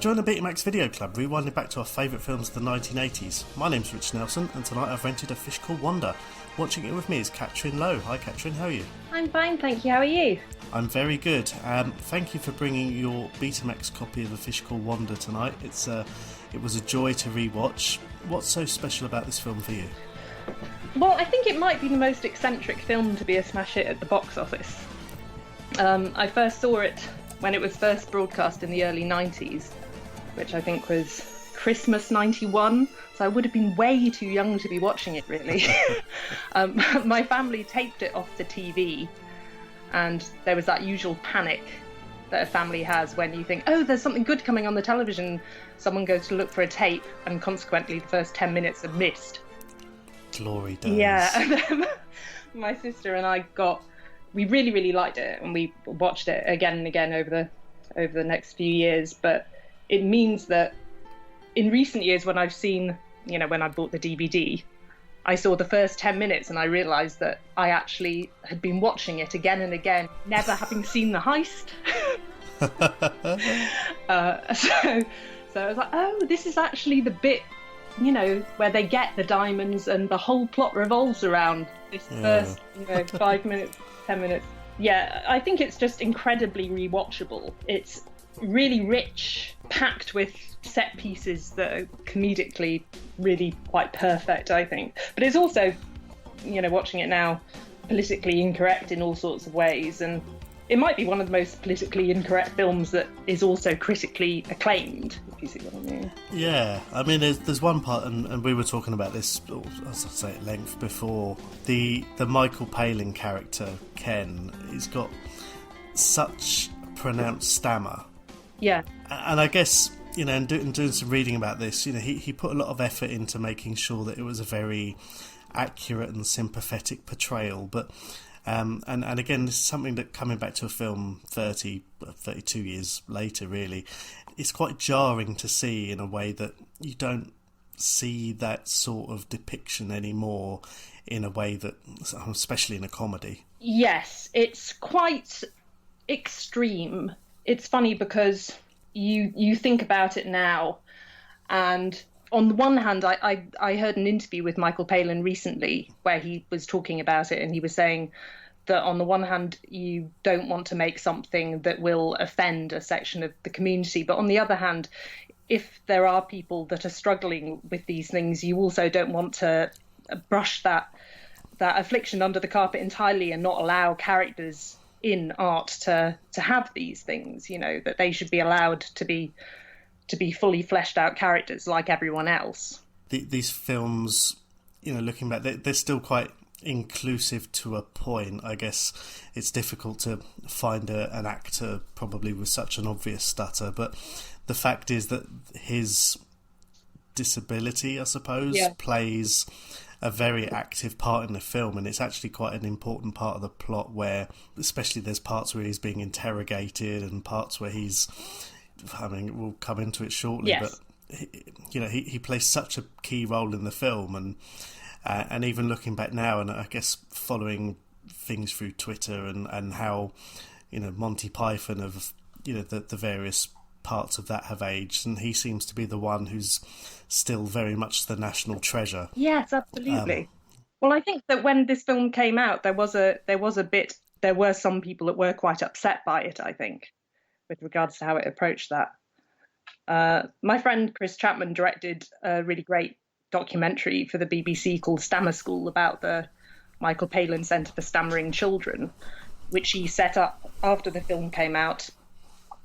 Join the Betamax Video Club, rewinding back to our favourite films of the 1980s. My name's Rich Nelson, and tonight I've rented A Fish Called Wanda. Watching it with me is Catherine Lowe. Hi Catherine, how are you? I'm fine, thank you. How are you? I'm very good. Thank you for bringing your Betamax copy of A Fish Called Wanda tonight. It was a joy to rewatch. What's so special about this film for you? Well, I think it might be the most eccentric film to be a smash hit at the box office. I first saw it when it was first broadcast in the early 90s, which I think was Christmas 91, so I would have been way too young to be watching it, really. My family taped it off the TV, and there was that usual panic that a family has when you think, oh, there's something good coming on the television. Someone goes to look for a tape, and consequently the first 10 minutes are missed. Glory days. Yeah, and then my sister and I we really, really liked it, and we watched it again and again over the next few years. But it means that in recent years, when I've seen, when I bought the DVD, I saw the first 10 minutes and I realised that I actually had been watching it again and again, never having seen the heist. So I was like, oh, this is actually the bit, where they get the diamonds, and the whole plot revolves around this first, 5 minutes, 10 minutes. Yeah, I think it's just incredibly rewatchable. It's really rich, packed with set pieces that are comedically really quite perfect, I think. But it's also, watching it now, politically incorrect in all sorts of ways, and it might be one of the most politically incorrect films that is also critically acclaimed, if you see what I mean. Yeah, I mean, there's one part, and we were talking about this, as I say, at length before, the Michael Palin character, Ken, he's got such a pronounced stammer. Yeah. And I guess, in doing some reading about this, he put a lot of effort into making sure that it was a very accurate and sympathetic portrayal, but and again, this is something that, coming back to a film 32 years later, really, it's quite jarring to see in a way that you don't see that sort of depiction anymore in a way that, especially in a comedy. Yes, it's quite extreme. It's funny because you think about it now, and on the one hand, I heard an interview with Michael Palin recently where he was talking about it, and he was saying that on the one hand, you don't want to make something that will offend a section of the community, but on the other hand, if there are people that are struggling with these things, you also don't want to brush that affliction under the carpet entirely and not allow characters in art to have these things, that they should be allowed to be fully fleshed out characters like everyone else. These films, looking back, they're still quite inclusive to a point. I guess it's difficult to find an actor probably with such an obvious stutter, but the fact is that his disability, I suppose, plays a very active part in the film, and it's actually quite an important part of the plot where, especially, there's parts where he's being interrogated and parts where we'll come into it shortly, yes. But he plays such a key role in the film, and even looking back now, and I guess following things through Twitter and how Monty Python have the various parts of that have aged, and he seems to be the one who's still very much the national treasure. Yes, absolutely. Well, I think that when this film came out, there were some people that were quite upset by it, I think, with regards to how it approached that. My friend Chris Chapman directed a really great documentary for the BBC called Stammer School about the Michael Palin Centre for Stammering Children, which he set up after the film came out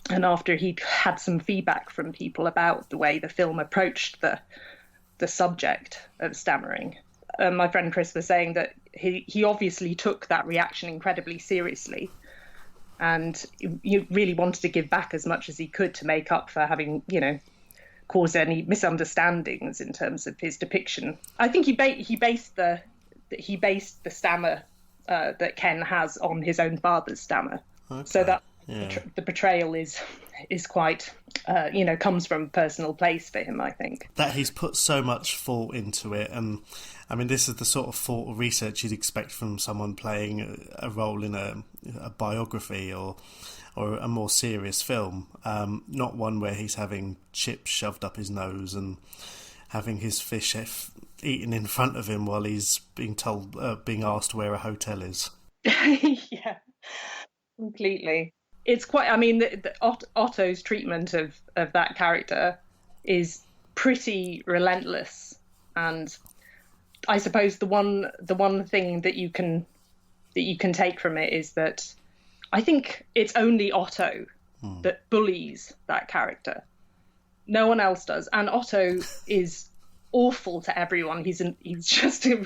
and after he'd had some feedback from people about the way the film approached the subject of stammering. My friend Chris was saying that he obviously took that reaction incredibly seriously, and he really wanted to give back as much as he could to make up for having, caused any misunderstandings in terms of his depiction. I think he based the stammer that Ken has on his own father's stammer, so that the portrayal is quite, comes from a personal place for him, I think. That he's put so much thought into it, and I mean, this is the sort of thought or research you'd expect from someone playing a role in a biography or or a more serious film, not one where he's having chips shoved up his nose and having his fish eaten in front of him while he's being asked where a hotel is. Yeah, completely. It's quite. I mean, Otto's treatment of that character is pretty relentless, and I suppose the one thing that you can take from it is that I think it's only Otto that bullies that character. No one else does, and Otto is awful to everyone. He's just a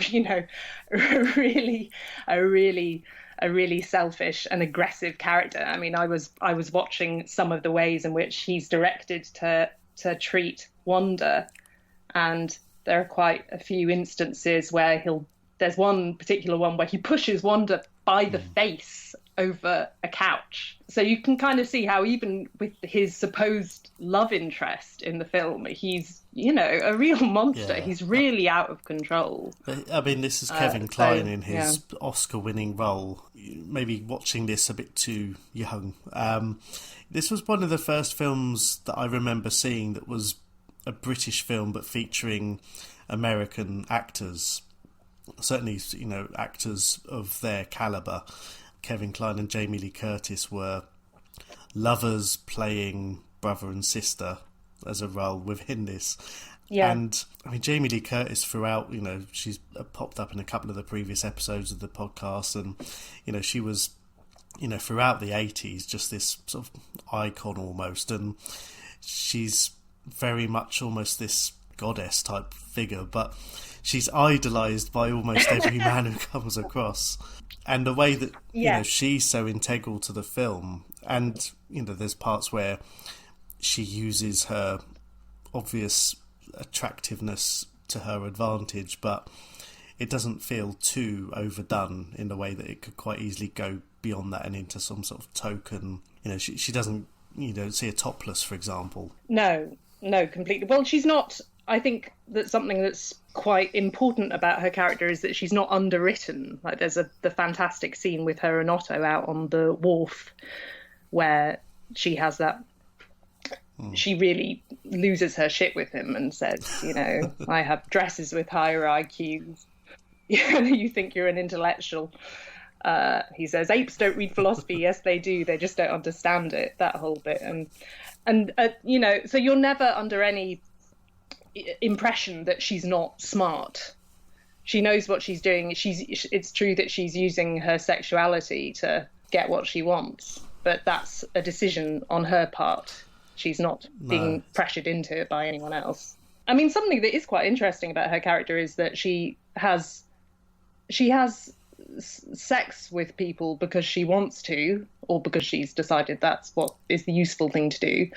really selfish and aggressive character. I mean, I was watching some of the ways in which he's directed to treat Wanda, and there are quite a few instances where there's one particular one where he pushes Wanda by the face over a couch. So you can kind of see how even with his supposed love interest in the film, he's, a real monster. Yeah. He's really out of control. I mean, this is Kevin Kline in his Oscar-winning role. Maybe watching this a bit too young. This was one of the first films that I remember seeing that was a British film but featuring American actors. Certainly, actors of their calibre. Kevin Kline and Jamie Lee Curtis were lovers playing brother and sister as a role within this. Yeah. And I mean, Jamie Lee Curtis throughout, she's popped up in a couple of the previous episodes of the podcast, and, she was, throughout the 80s, just this sort of icon almost. And she's very much almost this goddess type figure, but she's idolised by almost every man who comes across. And the way that she's so integral to the film, and there's parts where she uses her obvious attractiveness to her advantage, but it doesn't feel too overdone in the way that it could quite easily go beyond that and into some sort of token. She doesn't, see a topless, for example. No, completely. Well, she's not. I think that something that's quite important about her character is that she's not underwritten. Like, there's the fantastic scene with her and Otto out on the wharf where she has that. She really loses her shit with him and says, I have dresses with higher IQs. You think you're an intellectual. He says, apes don't read philosophy. Yes, they do. They just don't understand it, that whole bit. And so you're never under any impression that she's not smart. She knows what she's doing. It's true that she's using her sexuality to get what she wants, but that's a decision on her part. She's not being pressured into it by anyone else. I mean, something that is quite interesting about her character is that she has sex with people because she wants to, or because she's decided that's what is the useful thing to do,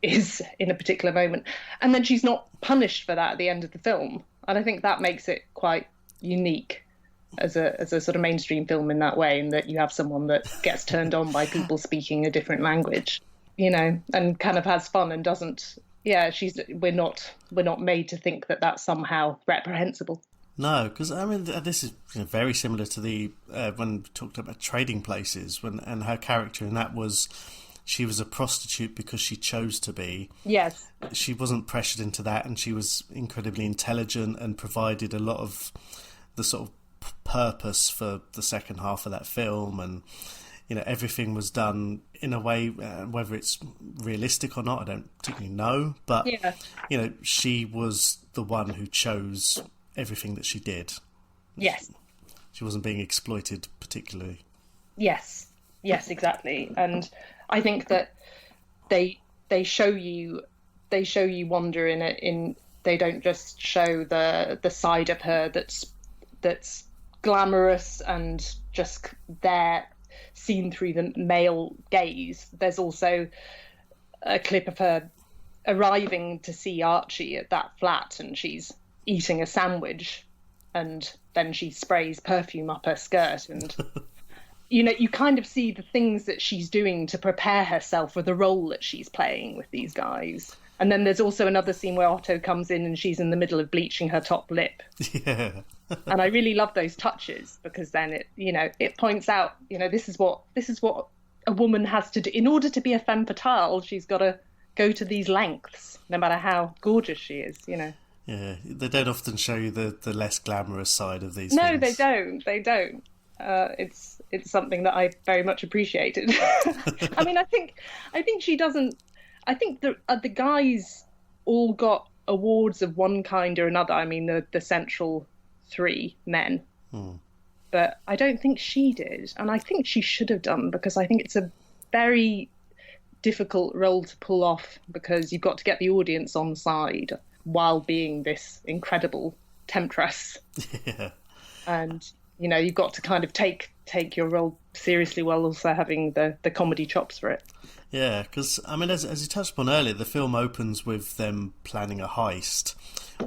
is in a particular moment, and then she's not punished for that at the end of the film. And I think that makes it quite unique as a sort of mainstream film in that way, in that you have someone that gets turned on by people speaking a different language, and kind of has fun and doesn't. Yeah, we're not made to think that that's somehow reprehensible. No, because I mean, this is very similar to the when we talked about Trading Places, and her character in that was, she was a prostitute because she chose to be. Yes. She wasn't pressured into that, and she was incredibly intelligent and provided a lot of the sort of purpose for the second half of that film. And, everything was done in a way, whether it's realistic or not, I don't particularly know. But, she was the one who chose everything that she did. Yes. She wasn't being exploited particularly. Yes, exactly. And I think that they show you Wanda in it. They don't just show the side of her that's glamorous and just there, seen through the male gaze. There's also a clip of her arriving to see Archie at that flat, and she's eating a sandwich, and then she sprays perfume up her skirt, and you kind of see the things that she's doing to prepare herself for the role that she's playing with these guys. And then there's also another scene where Otto comes in and she's in the middle of bleaching her top lip. Yeah. And I really love those touches, because then it points out, this is what a woman has to do in order to be a femme fatale. She's got to go to these lengths, no matter how gorgeous she is. Yeah, they don't often show you the less glamorous side of these No, things. they don't. They don't. It's something that I very much appreciated. I mean, I think she doesn't. I think the guys all got awards of one kind or another. I mean, the central three men, but I don't think she did, and I think she should have done, because I think it's a very difficult role to pull off, because you've got to get the audience on side while being this incredible temptress. Yeah. And you've got to kind of take your role seriously while also having the comedy chops for it. Yeah, because, I mean, as you touched upon earlier, the film opens with them planning a heist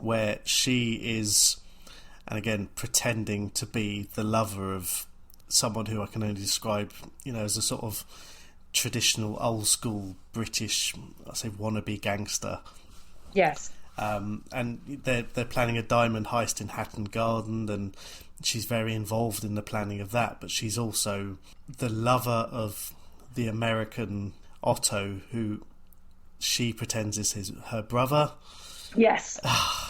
where she is, and again, pretending to be the lover of someone who I can only describe, as a sort of traditional old-school British, I say, wannabe gangster. Yes. And they're planning a diamond heist in Hatton Garden, and she's very involved in the planning of that, but she's also the lover of the American Otto, who she pretends is her brother. Yes.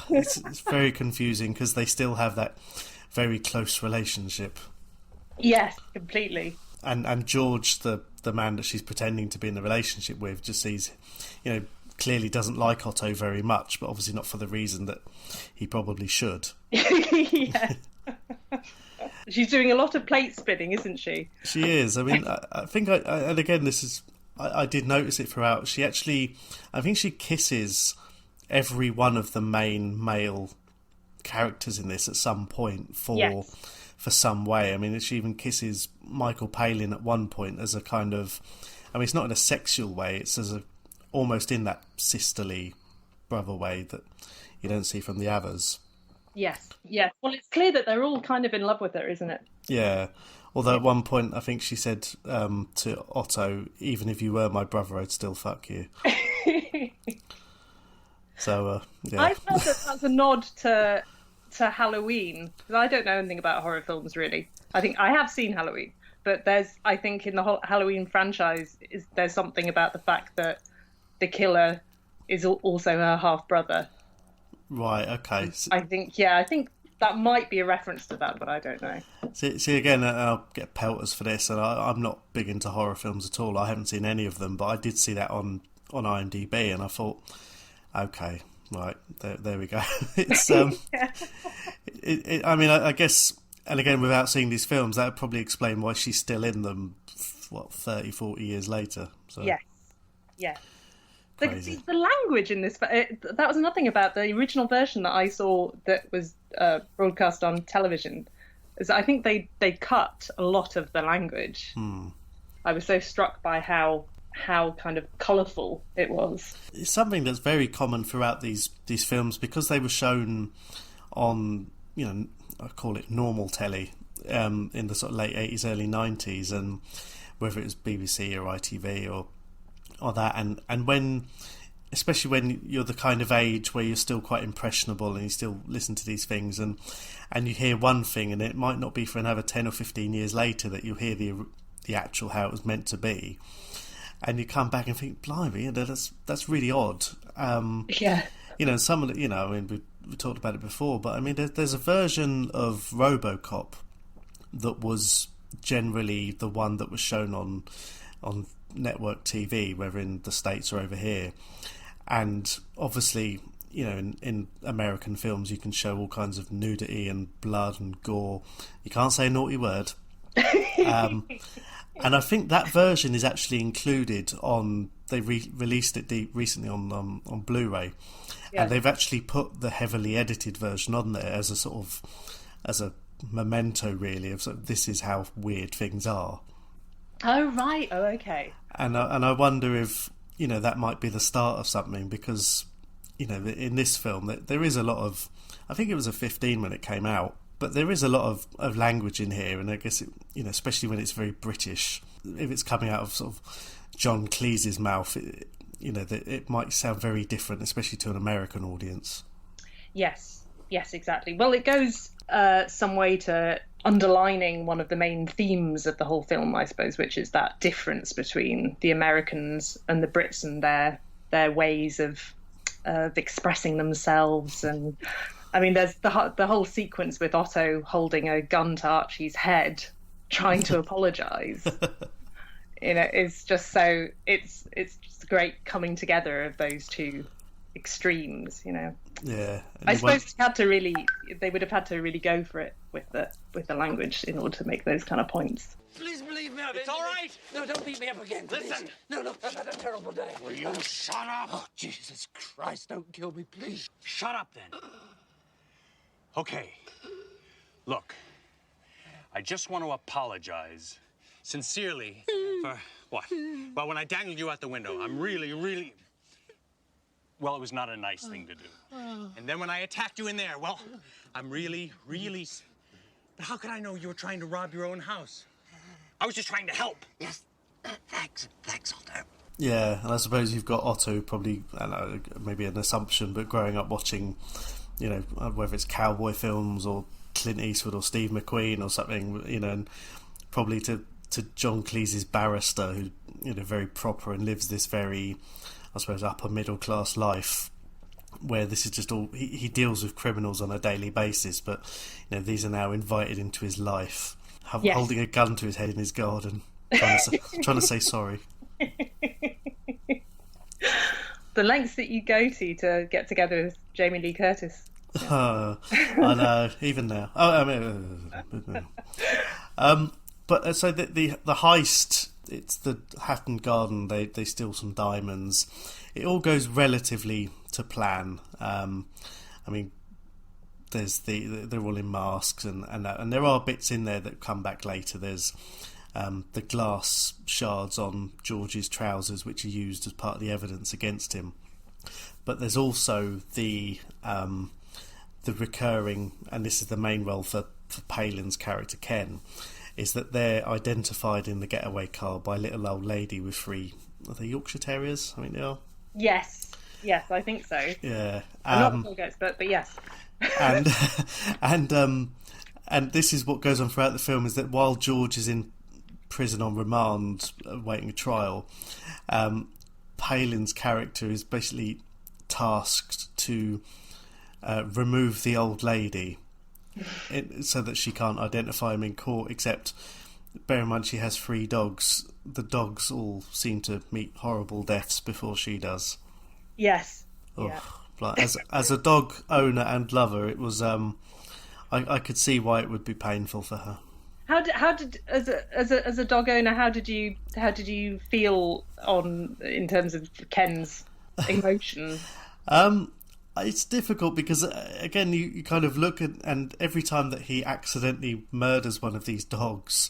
It's very confusing, because they still have that very close relationship. Yes, completely. And George, the man that she's pretending to be in the relationship with, just sees, clearly doesn't like Otto very much, but obviously not for the reason that he probably should. Yeah. She's doing a lot of plate spinning, isn't she? She is. I mean, I think, and again, I did notice it throughout. I think she kisses every one of the main male characters in this at some point for some way. I mean, she even kisses Michael Palin at one point as a kind of, I mean, it's not in a sexual way, it's as a almost in that sisterly brother way that you don't see from the others. Yes. Well, it's clear that they're all kind of in love with her, isn't it? Yeah. Although at one point, I think she said to Otto, "Even if you were my brother, I'd still fuck you." So, yeah. I felt that that's a nod to Halloween, because I don't know anything about horror films, really. I think I have seen Halloween, but I think in the whole Halloween franchise, there's something about the fact that the killer is also her half-brother. Right, okay. I think that might be a reference to that, but I don't know. See again, I'll get pelters for this, and I'm not big into horror films at all. I haven't seen any of them, but I did see that on IMDb, and I thought, okay, right, there we go. It's I mean, I guess, and again, without seeing these films, that would probably explain why she's still in them, 30, 40 years later. So. Yes. The language in this, that was nothing about the original version that I saw that was broadcast on television, is I think they cut a lot of the language. I was so struck by how kind of colourful it was. It's something that's very common throughout these films, because they were shown on, I call it normal telly, in the sort of late 80s, early 90s, and whether it was BBC or ITV or that, and when, especially when you're the kind of age where you're still quite impressionable and you still listen to these things, and you hear one thing, and it might not be for another 10 or 15 years later that you'll hear the actual how it was meant to be, and you come back and think, blimey, that's really odd. Some of the, I mean, we talked about it before, but I mean, there's a version of RoboCop that was generally the one that was shown on network TV, whether in the States or over here. And obviously, in American films, you can show all kinds of nudity and blood and gore. You can't say a naughty word. And I think that version is actually included on. They released it recently on Blu-ray, and they've actually put the heavily edited version on there as a sort of memento, really, of this is how weird things are. Oh right. Oh okay. And I wonder if that might be the start of something, because in this film there is a lot of. I think it was a 15 when it came out, but there is a lot of language in here, and I guess especially when it's very British, if it's coming out of sort of John Cleese's mouth, it might sound very different, especially to an American audience. Yes, exactly. Well, it goes some way to underlining one of the main themes of the whole film, I suppose, which is that difference between the Americans and the Brits and their ways of expressing themselves. And I mean, there's the whole sequence with Otto holding a gun to Archie's head, trying to apologise. It's just so it's just a great coming together of those two extremes. Yeah, I suppose they would have had to really go for it with the language in order to make those kind of points. Please believe me. It's all right. No, don't beat me up again. Listen. No, look, I've had a terrible day. Will you shut up? Oh, Jesus Christ, don't kill me, please. Shut up, then. Okay. Look, I just want to apologize sincerely for what? Well, when I dangled you out the window, I'm really... Well, it was not a nice thing to do. And then when I attacked you in there, well, I'm really... But how could I know you were trying to rob your own house? I was just trying to help. Yes. Thanks, Otto. Yeah, and I suppose you've got Otto, probably, I don't know, maybe an assumption, but growing up watching, whether it's cowboy films or Clint Eastwood or Steve McQueen or something, and probably to John Cleese's barrister, who, very proper and lives this very, I suppose, upper middle class life, where this is just all, he deals with criminals on a daily basis, but, these are now invited into his life, Yes. holding a gun to his head in his garden, trying to say sorry. The lengths that you go to get together with Jamie Lee Curtis. I know, even now. But so the heist, it's the Hatton Garden. They steal some diamonds. It all goes relatively to plan. They're all in masks and there are bits in there that come back later. There's the glass shards on George's trousers, which are used as part of the evidence against him. But there's also the recurring, and this is the main role for Palin's character Ken, is that they're identified in the getaway car by a little old lady with three, are they Yorkshire Terriers? I mean, they are. Yes, I think so. Yeah, I'm not a dog but yes. and this is what goes on throughout the film, is that while George is in prison on remand awaiting a trial, Palin's character is basically tasked to remove the old lady so that she can't identify him in court, except bear in mind she has 3 dogs. The dogs all seem to meet horrible deaths before she does. Yes. Yeah. Like, as a dog owner and lover, it was I could see why it would be painful for her. How did as a dog owner, how did you feel in terms of Ken's emotion? It's difficult because again you kind of look at, and every time that he accidentally murders one of these dogs,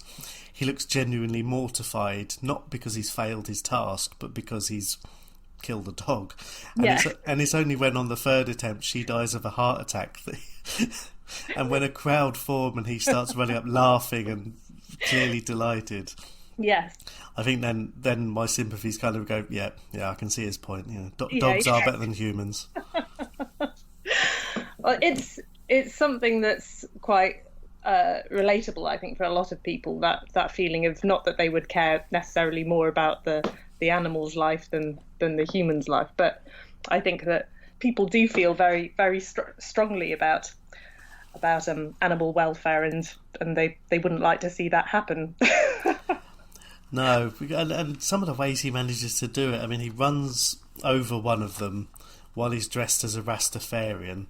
he looks genuinely mortified, not because he's failed his task, but because he's killed a dog. And it's only when on the 3rd attempt she dies of a heart attack and when a crowd form and he starts running up laughing and clearly delighted. Yes. I think then my sympathies kind of go, yeah, I can see his point. Dogs are better than humans. Well, it's something that's quite relatable, I think, for a lot of people. That feeling of not that they would care necessarily more about the animal's life than the human's life, but I think that people do feel very very strongly about animal welfare, and they wouldn't like to see that happen. No, and some of the ways he manages to do it. I mean, he runs over one of them while he's dressed as a Rastafarian.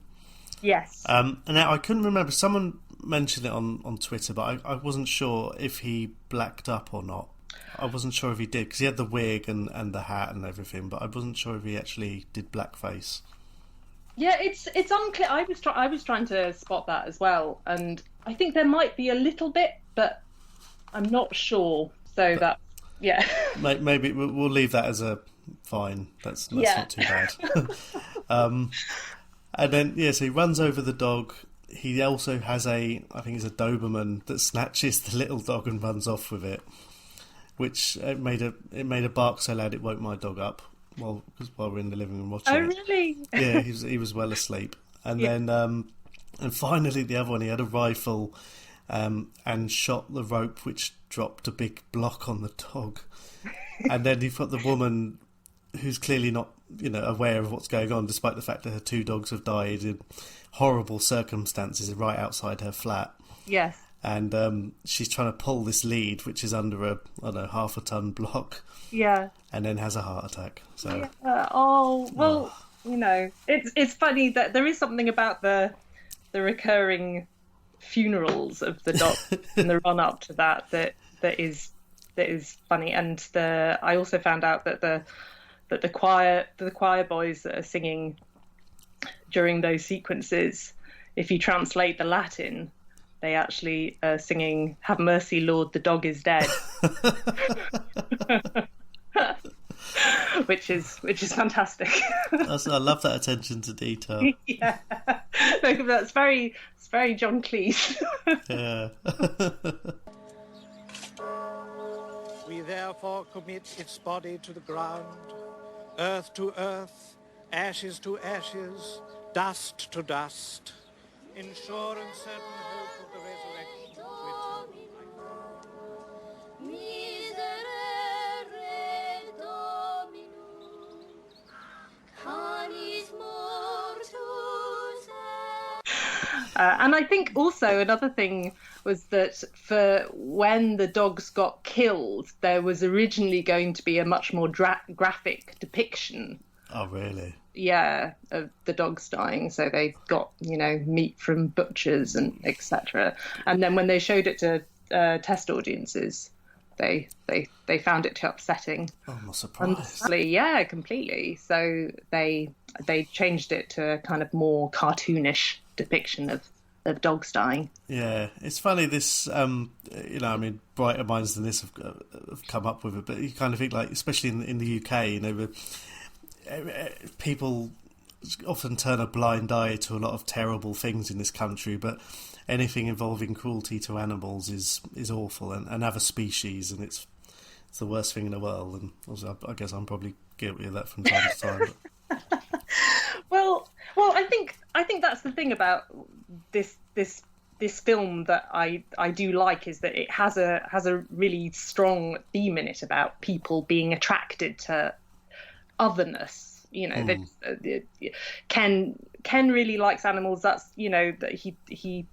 Yes. And now I couldn't remember. Someone mentioned it on Twitter, but I wasn't sure if he blacked up or not. I wasn't sure if he did, because he had the wig and the hat and everything, but I wasn't sure if he actually did blackface. Yeah, it's unclear. I was trying to spot that as well, and I think there might be a little bit, but I'm not sure. So that, yeah. Maybe we'll leave that as a fine. That's not too bad. And then, so he runs over the dog. He also has I think it's a Doberman that snatches the little dog and runs off with it, which it made a bark so loud it woke my dog up while we're in the living room watching it. Oh, really? Yeah, he was well asleep. And then, and finally the other one, he had a rifle, and shot the rope, which dropped a big block on the dog. And then you've got the woman who's clearly not, aware of what's going on, despite the fact that her 2 dogs have died in horrible circumstances right outside her flat. Yes. And she's trying to pull this lead, which is under a, half a ton block. Yeah. And then has a heart attack. So. Yeah. Oh, well, it's funny that there is something about the recurring funerals of the dog in the run up to that is funny. And I also found out that the choir boys that are singing during those sequences, if you translate the Latin, they actually are singing "Have mercy, Lord, the dog is dead," which is fantastic. I love that attention to detail. Yeah, it's very John Cleese. Yeah. We therefore commit its body to the ground, earth to earth, ashes to ashes, dust to dust, in sure and certain hope of the resurrection to eternal life. Miserere Dominum, canis mortus est. And I think also another thing was that for when the dogs got killed, there was originally going to be a much more graphic depiction. Oh, really? Yeah, of the dogs dying. So they got, meat from butchers and etc. And then when they showed it to test audiences, they found it too upsetting. Oh, I'm not surprised. Yeah, completely. So they changed it to a kind of more cartoonish depiction of dogs dying. Yeah, it's funny. This, brighter minds than this have come up with it, but you kind of think like, especially in the UK, people often turn a blind eye to a lot of terrible things in this country, but anything involving cruelty to animals is awful, and other species, and it's the worst thing in the world. And also, I guess I'm probably guilty of that from time to time. But... Well, I think that's the thing about this film that I do like, is that it has a really strong theme in it about people being attracted to otherness. That Ken really likes animals. That's that he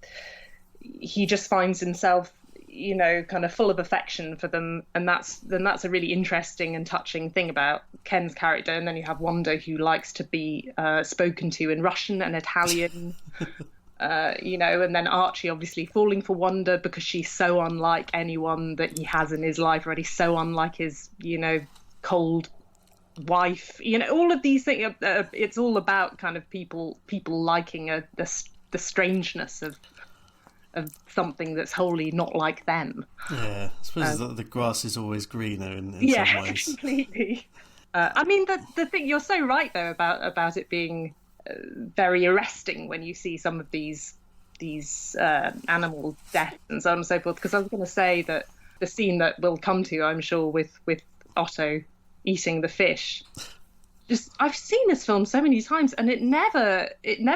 just finds himself kind of full of affection for them, and that's a really interesting and touching thing about Ken's character. And then you have Wanda, who likes to be spoken to in Russian and Italian. And then Archie obviously falling for Wanda because she's so unlike anyone that he has in his life already, so unlike his cold wife. All of these things. It's all about kind of people liking the strangeness of something that's wholly not like them. Yeah, I suppose the grass is always greener in some ways. Completely. The thing, you're so right though about it being very arresting when you see some of these animal deaths and so on and so forth. Because I was going to say that the scene that we'll come to, I'm sure, with Otto eating the fish. Just, I've seen this film so many times, and it never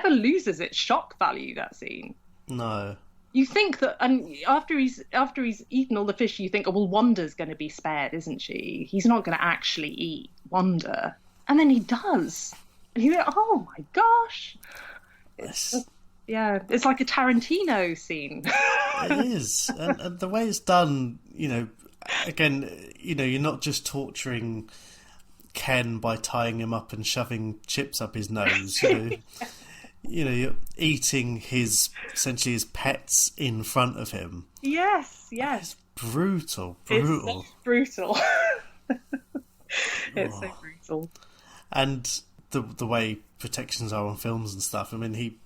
loses its shock value. That scene. No. You think that, and after he's eaten all the fish, you think, oh well, Wanda's going to be spared, isn't she? He's not going to actually eat Wanda, and then he does. And you go, oh my gosh! It's like a Tarantino scene. It is, and the way it's done, again, you're not just torturing Ken by tying him up and shoving chips up his nose. You're eating essentially his pets in front of him. Yes. It's brutal. It's so brutal. It's so brutal. And the way protections are on films and stuff. I mean,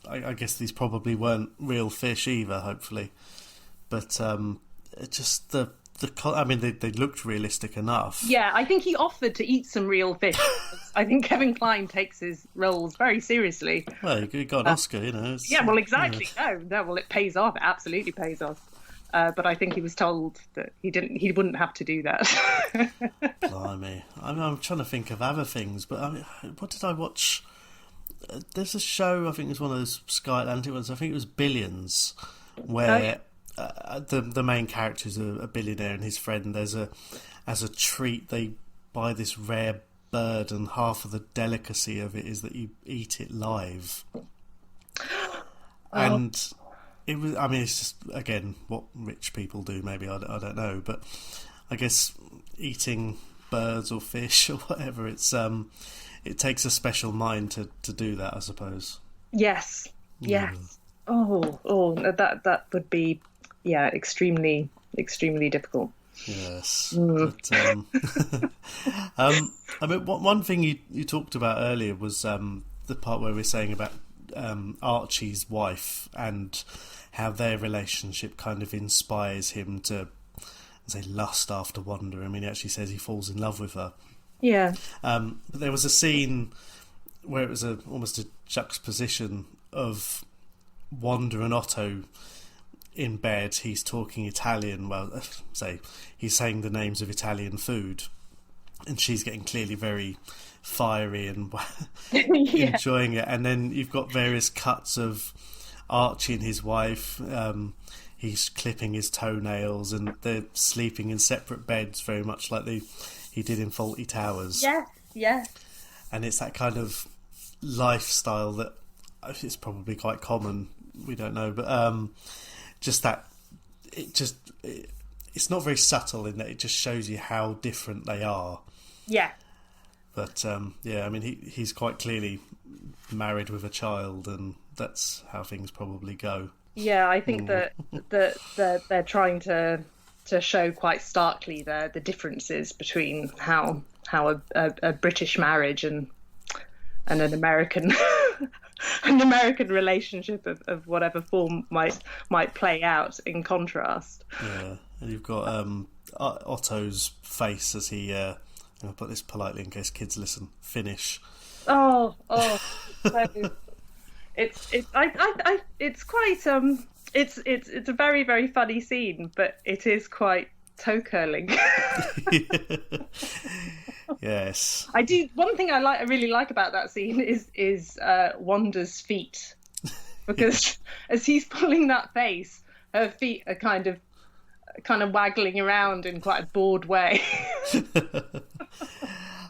I guess these probably weren't real fish either, hopefully. But just they looked realistic enough. Yeah, I think he offered to eat some real fish. I think Kevin Kline takes his roles very seriously. Well, he got an Oscar, Yeah, well, exactly. No, well, it pays off. It absolutely pays off. But I think he was told that he wouldn't have to do that. Blimey. I'm trying to think of other things, but what did I watch? There's a show, I think it was one of those Sky Atlantic ones, I think it was Billions, where the main character is a billionaire, and his friend, as a treat, they buy this rare bird, and half of the delicacy of it is that you eat it live. And it was, I mean, it's just, again, what rich people do, maybe, I don't know, but I guess eating birds or fish or whatever, it takes a special mind to do that, I suppose. Yes. That would be, extremely difficult. Yes. But, I mean, one thing you talked about earlier was the part where we're saying about Archie's wife and how their relationship kind of inspires him to say lust after Wanda. I mean, he actually says he falls in love with her. Yeah. But there was a scene where it was almost a juxtaposition of Wanda and Otto in bed. He's talking Italian. Well, say he's saying the names of Italian food, and she's getting clearly very fiery and enjoying it. And then you've got various cuts of Archie and his wife. He's clipping his toenails, and they're sleeping in separate beds, very much like he did in Fawlty Towers. Yes. And it's that kind of lifestyle that it's probably quite common. We don't know, but just that it's not very subtle in that it just shows you how different they are. Yeah. But I mean, he's quite clearly married with a child, and that's how things probably go. Yeah, I think that they're trying to show quite starkly the differences between how a British marriage and an American an American relationship of whatever form might play out in contrast. Yeah, and you've got Otto's face as he. I'll put this politely in case kids listen. Finish. So it's quite it's a very, very funny scene, but it is quite toe curling. Yes. I do. One thing I really like about that scene is Wanda's feet, because as he's pulling that face, her feet are kind of waggling around in quite a bored way.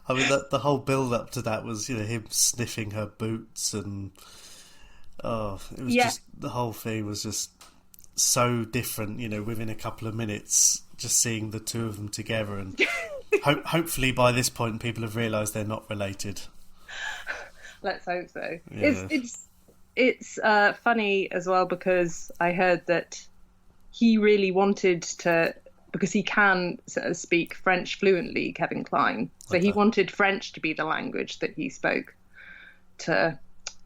I mean, the whole build up to that was, him sniffing her boots, and it was just, the whole thing was just so different. Within a couple of minutes, just seeing the two of them together, and hopefully by this point people have realised they're not related. Let's hope so. Yeah. It's funny as well, because I heard that he really wanted to, because he can speak French fluently, Kevin Kline. So he wanted French to be the language that he spoke to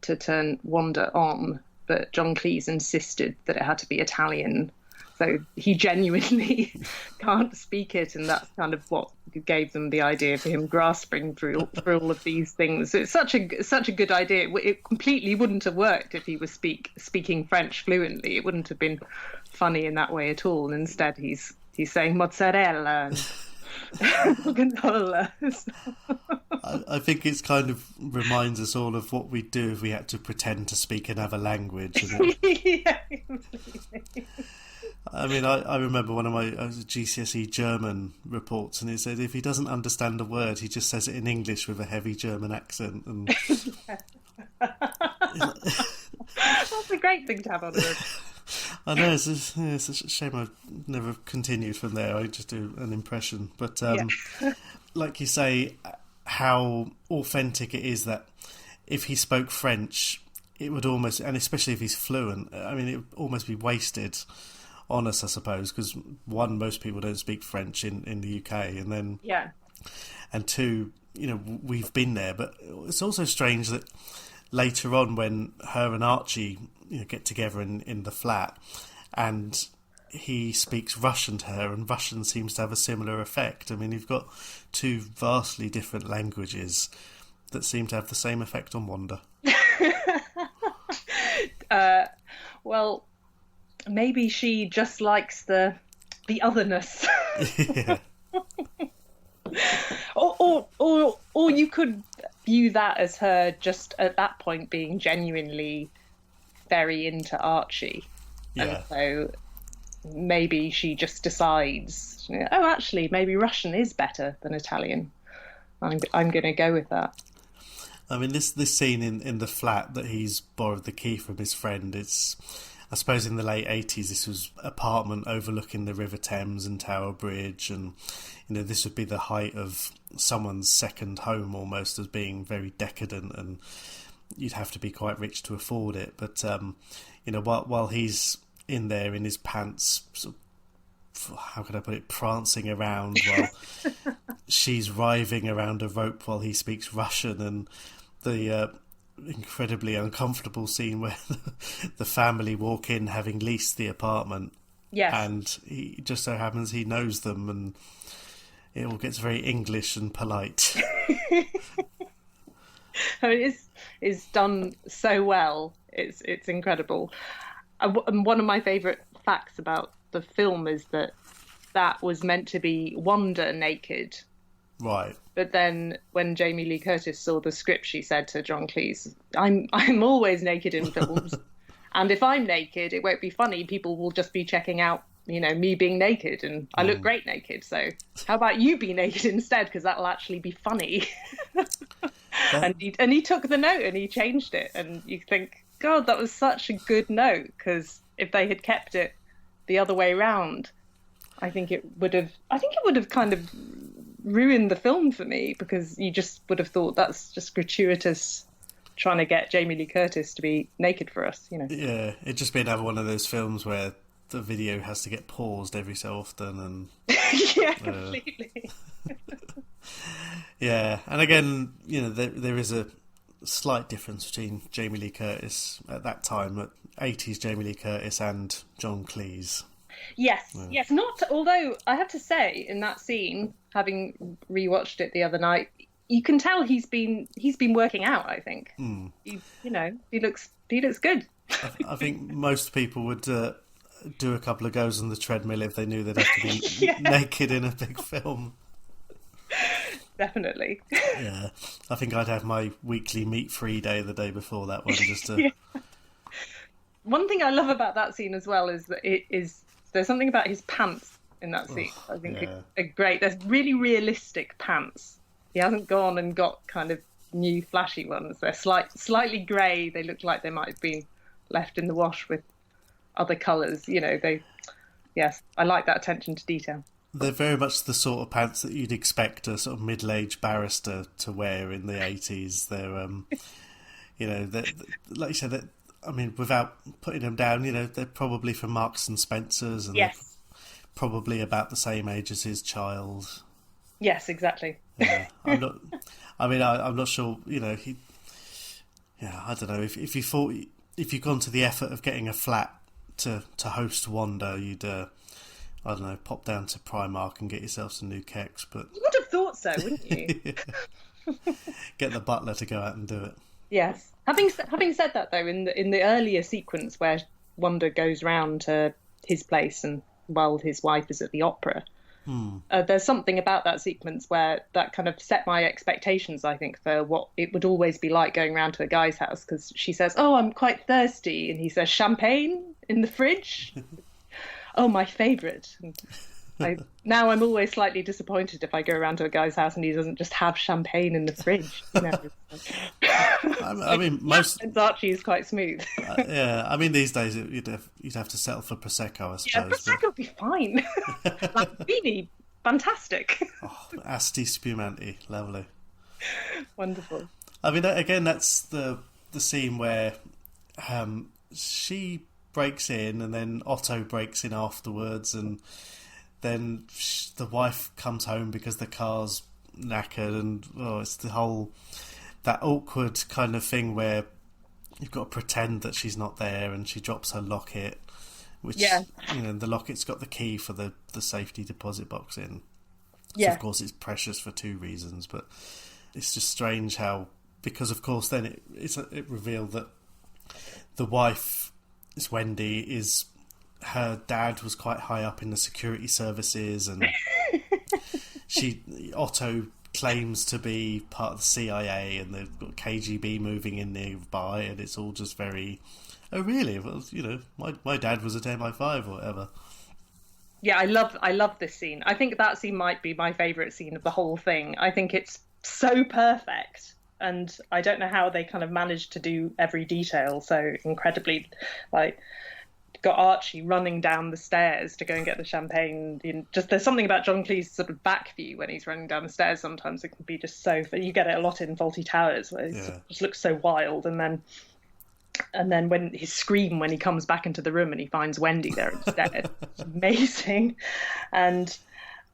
turn Wanda on. But John Cleese insisted that it had to be Italian. So he genuinely can't speak it, and that's kind of what gave them the idea for him grasping through all of these things. So it's such a good idea. It completely wouldn't have worked if he was speaking French fluently. It wouldn't have been funny in that way at all. And instead, he's saying mozzarella and gorgonzola. I think it's kind of reminds us all of what we'd do if we had to pretend to speak another language. Yeah. I mean, I remember one of my GCSE German reports, and it said if he doesn't understand a word, he just says it in English with a heavy German accent. And that's a great thing to have on it. I know, it's a shame I never continued from there. I just do an impression. But like you say, how authentic it is that if he spoke French, it would almost, and especially if he's fluent, I mean, it would almost be wasted on us, I suppose, because one, most people don't speak French in the UK, and then and two, we've been there. But it's also strange that later on, when her and Archie get together in the flat, and he speaks Russian to her, and Russian seems to have a similar effect. I mean, you've got two vastly different languages that seem to have the same effect on Wanda. Well, maybe she just likes the otherness. Yeah. or you could view that as her just at that point being genuinely very into Archie. Yeah. And so maybe she just decides, oh, actually, maybe Russian is better than Italian. I'm going to go with that. I mean, this scene in the flat that he's borrowed the key from his friend, it's, I suppose in the late 80s, this was apartment overlooking the River Thames and Tower Bridge, and this would be the height of someone's second home almost, as being very decadent, and you'd have to be quite rich to afford it. But while he's in there in his pants, sort of, how can I put it, prancing around while she's writhing around a rope while he speaks Russian, and the incredibly uncomfortable scene where the family walk in having leased the apartment. Yes. And he just so happens he knows them, and it all gets very English and polite. It's done so well. It's incredible. And one of my favourite facts about the film is that was meant to be Wanda naked. Right. But then when Jamie Lee Curtis saw the script, she said to John Cleese, I'm always naked in films. And if I'm naked, it won't be funny. People will just be checking out, me being naked, and I look great naked. So how about you be naked instead? Because that'll actually be funny. And he took the note and he changed it. And you think, God, that was such a good note. Because if they had kept it the other way round, I think it would have kind of ruined the film for me, because you just would have thought that's just gratuitous, trying to get Jamie Lee Curtis to be naked for us, Yeah, it'd just be another one of those films where the video has to get paused every so often, and yeah, completely. Yeah, and again, there is a slight difference between Jamie Lee Curtis at that time, at 80s Jamie Lee Curtis, and John Cleese. Yes. Not, although I have to say, in that scene, having rewatched it the other night, you can tell he's been working out. I think he looks good. I think most people would do a couple of goes on the treadmill if they knew they'd have to be naked in a big film. Definitely. Yeah, I think I'd have my weekly meat-free day the day before that one, just to. Yeah. One thing I love about that scene as well is that there's something about his pants in that scene. I think are great. There's really realistic pants. He hasn't gone and got kind of new flashy ones. They're slightly grey. They look like they might have been left in the wash with other colours. Yes, I like that attention to detail. They're very much the sort of pants that you'd expect a sort of middle-aged barrister to wear in the 80s. They're, like you said, I mean, without putting them down, they're probably from Marks and Spencer's, and they're probably about the same age as his child. Yes, exactly. Yeah, I'm not sure. I don't know if you thought, if you'd gone to the effort of getting a flat to host Wanda, you'd I don't know, pop down to Primark and get yourself some new kecks. But you would have thought so, wouldn't you? Get the butler to go out and do it. Yes. Having said that, though, in the earlier sequence where Wanda goes round to his place and while his wife is at the opera, there's something about that sequence where that kind of set my expectations, I think, for what it would always be like going round to a guy's house, because she says, "Oh, I'm quite thirsty," and he says, "Champagne in the fridge." Oh, my favourite. Now I'm always slightly disappointed if I go around to a guy's house and he doesn't just have champagne in the fridge. I mean, most Archie is quite smooth. Yeah, I mean, these days you'd have to settle for prosecco, I suppose. Yeah, prosecco would be fine. Lamborghini, fantastic. Oh, Asti Spumanti, lovely, wonderful. I mean, again, that's the scene where she breaks in, and then Otto breaks in afterwards, and then the wife comes home because the car's knackered, and it's the whole that awkward kind of thing where you've got to pretend that she's not there, and she drops her locket, which the locket's got the key for the safety deposit box in. So of course it's precious for two reasons, but it's just strange how, because of course then it revealed that the wife, it's Wendy, her dad was quite high up in the security services, and Otto claims to be part of the CIA, and they've got KGB moving in nearby, and it's all just very, oh really? Well, my dad was at MI5 or whatever. Yeah, I love this scene. I think that scene might be my favourite scene of the whole thing. I think it's so perfect, and I don't know how they kind of managed to do every detail so incredibly. Like, got Archie running down the stairs to go and get the champagne. Just there's something about John Cleese's sort of back view when he's running down the stairs. Sometimes it can be just so. You get it a lot in Fawlty Towers, where it just looks so wild, and then when his scream when he comes back into the room and he finds Wendy there instead, it's amazing, and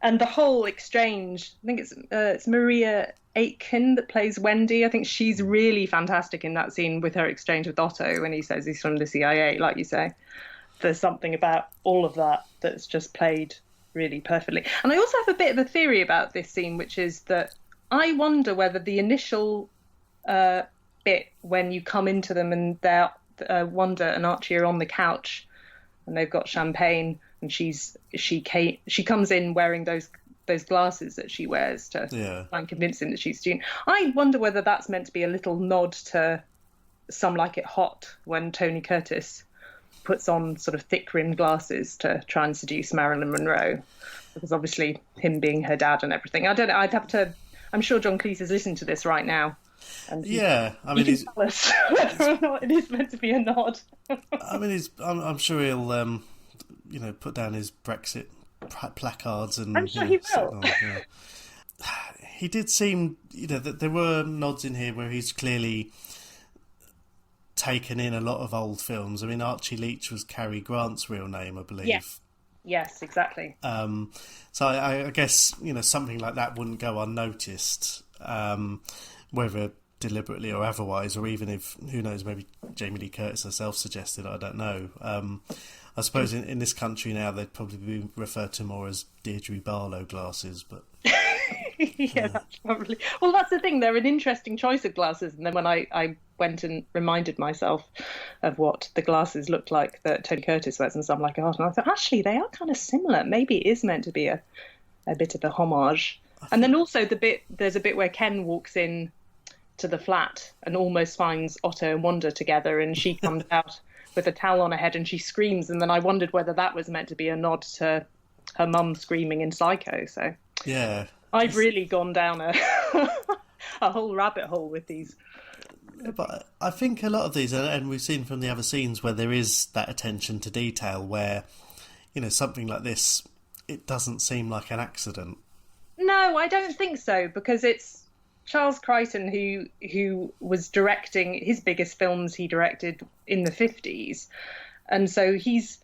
the whole exchange. I think it's Maria Aitken that plays Wendy. I think she's really fantastic in that scene with her exchange with Otto when he says he's from the CIA, like you say. There's something about all of that that's just played really perfectly. And I also have a bit of a theory about this scene, which is that I wonder whether the initial bit when you come into them and they're Wanda and Archie are on the couch and they've got champagne and she comes in wearing those glasses that she wears to try and convince him that she's a student. I wonder whether that's meant to be a little nod to Some Like It Hot, when Tony Curtis puts on sort of thick-rimmed glasses to try and seduce Marilyn Monroe, because obviously him being her dad and everything. I don't know. I'm sure John Cleese is listening to this right now. And he can tell us whether or not it is meant to be a nod. I mean, I'm sure he'll, put down his Brexit placards and. I'm sure he will. He did seem, that there were nods in here where he's clearly taken in a lot of old films. I mean, Archie Leach was Cary Grant's real name, I believe. Yes, exactly. So I guess, something like that wouldn't go unnoticed, whether delibereberately or otherwise, or even if, who knows, maybe Jamie Lee Curtis herself suggested, I don't know. I suppose in this country now they'd probably be referred to more as Deirdre Barlow glasses, but... That's probably... Well, that's the thing, they're an interesting choice of glasses, and then when I went and reminded myself of what the glasses looked like that Tony Curtis wears in Some Like It Hot, and I thought, actually, they are kind of similar. Maybe it is meant to be a bit of a homage. And then also there's a bit where Ken walks in to the flat and almost finds Otto and Wanda together, and she comes out with a towel on her head and she screams, and then I wondered whether that was meant to be a nod to her mum screaming in Psycho. So yeah, I've really gone down a whole rabbit hole with these. But I think a lot of these, and we've seen from the other scenes where there is that attention to detail, where something like this, it doesn't seem like an accident. No, I don't think so, because it's Charles Crichton who was directing his biggest films. He directed in the 50s, and so he's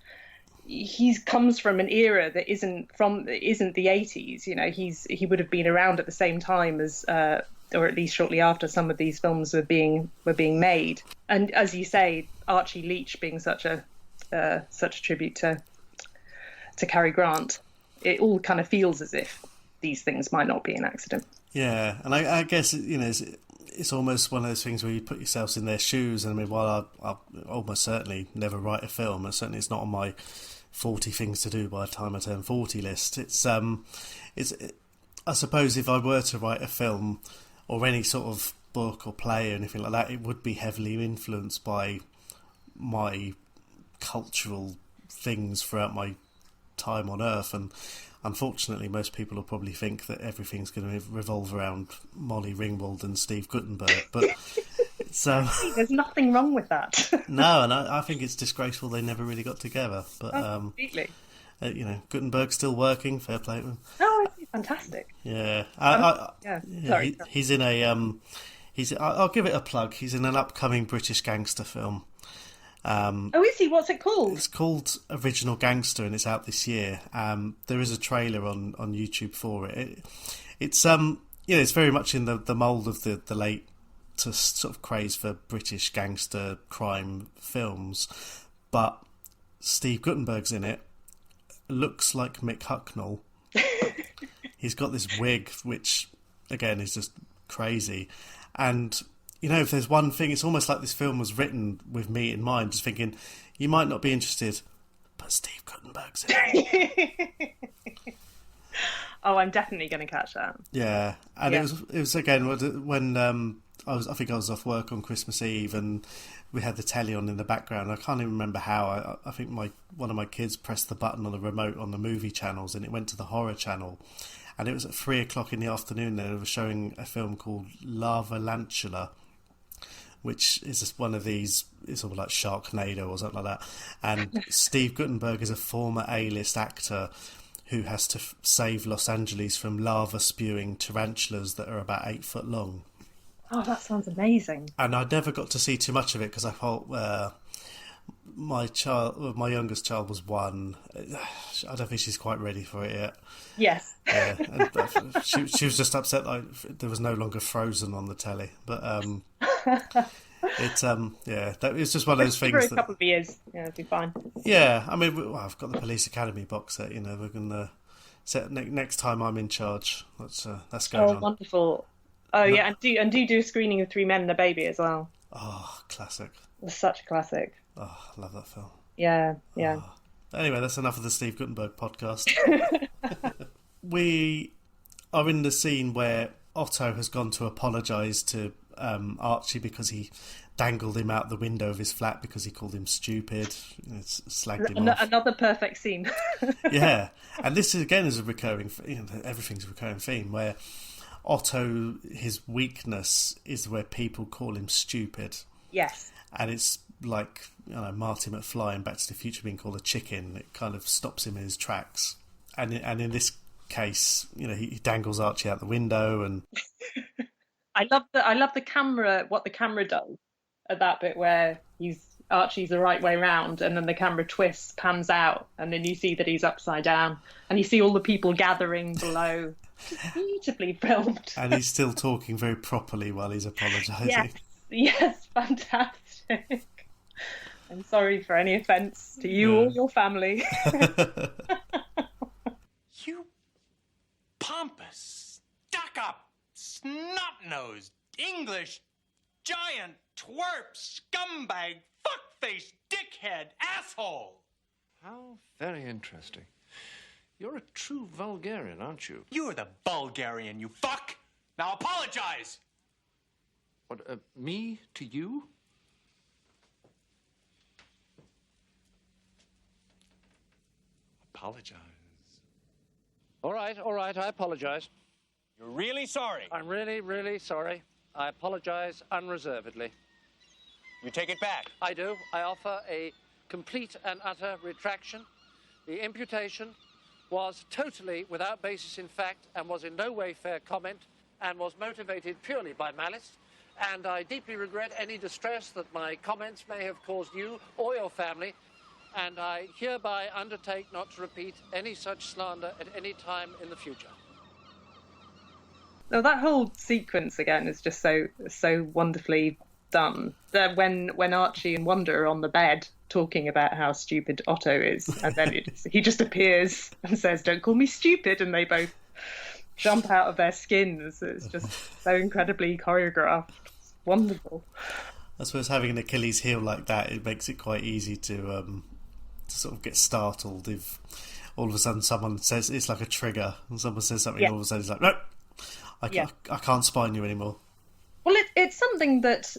comes from an era that isn't the 80s. He would have been around at the same time as, or at least shortly after, some of these films were being made. And as you say, Archie Leach being such a tribute to Cary Grant, it all kind of feels as if these things might not be an accident. Yeah, and I guess it's almost one of those things where you put yourselves in their shoes. And I mean, while I'll almost certainly never write a film, and certainly it's not on my 40 things to do by the time I turn 40 list. I suppose if I were to write a film or any sort of book or play or anything like that, it would be heavily influenced by my cultural things throughout my time on Earth. And unfortunately, most people will probably think that everything's going to revolve around Molly Ringwald and Steve Guttenberg, but it's there's nothing wrong with that. No, and I think it's disgraceful they never really got together. But completely. Guttenberg's still working. Fair play to him. Oh, he's fantastic. Yeah, Sorry. He's in a I'll give it a plug. He's in an upcoming British gangster film. Is he? What's it called? It's called Original Gangster, and it's out this year. There is a trailer on YouTube for it. It's it's very much in the mould of the late to sort of craze for British gangster crime films, but Steve Guttenberg's in it. Looks like Mick Hucknall. He's got this wig, which again is just crazy, and. If there's one thing, it's almost like this film was written with me in mind, just thinking, you might not be interested, but Steve Guttenberg's in it. Oh, I'm definitely going to catch that. Yeah, and it was again when I think I was off work on Christmas Eve, and we had the telly on in the background. I can't even remember how. I think one of my kids pressed the button on the remote on the movie channels, and it went to the horror channel. And it was at 3 o'clock in the afternoon. They were showing a film called Lava Lantula, which is just one of these. It's all like Sharknado or something like that. And Steve Guttenberg is a former A-list actor who has to save Los Angeles from lava spewing tarantulas that are about 8 foot long. Oh, that sounds amazing. And I never got to see too much of it because I thought my youngest child was 1. I don't think she's quite ready for it yet. Yes. And she was just upset that there was no longer Frozen on the telly. But it's just one of those things. For a couple of years, it'll be fine. Yeah, I mean, I've got the Police Academy box set. We're gonna set next time I'm in charge. That's going on. Oh, wonderful. Oh, yeah, and do a screening of Three Men and a Baby as well. Oh, classic. It's such a classic. Oh, I love that film. Yeah. Oh. Anyway, that's enough of the Steve Guttenberg podcast. We are in the scene where Otto has gone to apologise to Archie because he dangled him out the window of his flat because he called him stupid. Slagged him off. Another perfect scene. Yeah, and this again is a recurring. Everything's a recurring theme where Otto, his weakness is where people call him stupid. Yes. And it's like, Marty McFly in Back to the Future being called a chicken. It kind of stops him in his tracks. And in this case, he dangles Archie out the window, and I love the camera. What the camera does at that bit where Archie's the right way round, and then the camera twists, pans out, and then you see that he's upside down, and you see all the people gathering below. Beautifully filmed. And he's still talking very properly while he's apologising. Yes, fantastic. I'm sorry for any offence to you or your family. You pompous, stuck-up, snot-nosed, English, giant, twerp, scumbag, fuckface, dickhead, asshole! How very interesting. You're a true Bulgarian, aren't you? You're the Bulgarian, you fuck! Now apologize! What, me to you? Apologize. All right, I apologize. You're really sorry? I'm really, really sorry. I apologize unreservedly. You take it back? I do. I offer a complete and utter retraction. The imputation was totally without basis in fact and was in no way fair comment and was motivated purely by malice. And I deeply regret any distress that my comments may have caused you or your family. And I hereby undertake not to repeat any such slander at any time in the future. No, that whole sequence again is just so wonderfully done. When Archie and Wanda are on the bed talking about how stupid Otto is, and then he just appears and says, "Don't call me stupid," and they both jump out of their skins. It's just so incredibly choreographed. It's wonderful. I suppose having an Achilles heel like that, it makes it quite easy to sort of get startled if all of a sudden someone says, it's like a trigger, and someone says something, all of a sudden it's like, no, I can't spine you anymore. Well, it's something that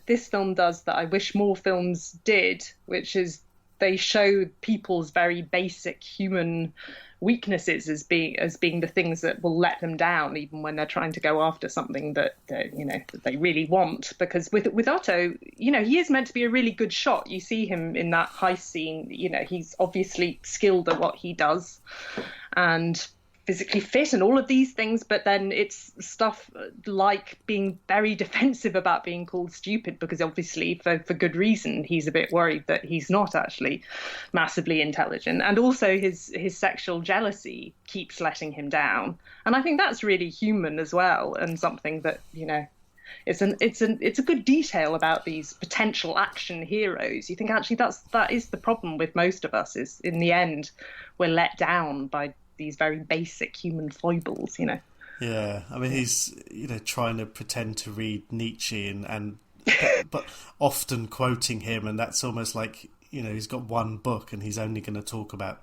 this film does that I wish more films did, which is they show people's very basic human weaknesses as being the things that will let them down, even when they're trying to go after something that they really want. Because with Otto, he is meant to be a really good shot. You see him in that heist scene. He's obviously skilled at what he does, and physically fit and all of these things, but then it's stuff like being very defensive about being called stupid, because obviously for good reason he's a bit worried that he's not actually massively intelligent, and also his sexual jealousy keeps letting him down, and I think that's really human as well, and something that it's a good detail about these potential action heroes. You think actually that is the problem with most of us, is in the end we're let down by these very basic human foibles, Yeah, I mean, he's trying to pretend to read Nietzsche and but often quoting him, and that's almost like he's got one book and he's only going to talk about,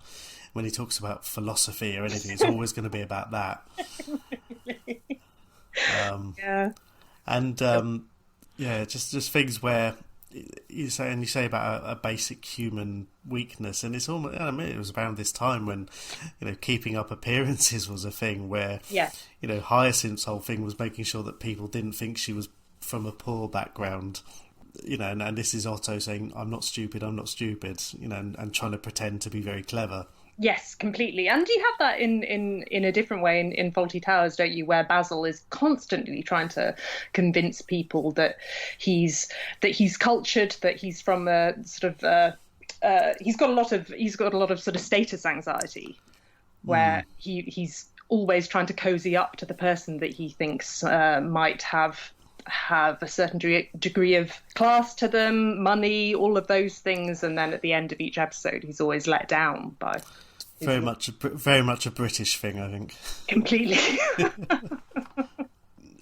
when he talks about philosophy or anything, it's always going to be about that. Yeah. And just things where you say about a basic human weakness, and it's almost, I mean, it was around this time when, keeping up appearances was a thing where, Hyacinth's whole thing was making sure that people didn't think she was from a poor background, and this is Otto saying, I'm not stupid, and trying to pretend to be very clever. Yes, completely. And you have that in a different way in Fawlty Towers, don't you? Where Basil is constantly trying to convince people that he's cultured, that he's from a sort of he's got a lot of sort of status anxiety, where he's always trying to cozy up to the person that he thinks might have a certain degree of class to them, money, all of those things, and then at the end of each episode, he's always let down by. Very much a British thing, I think. Completely.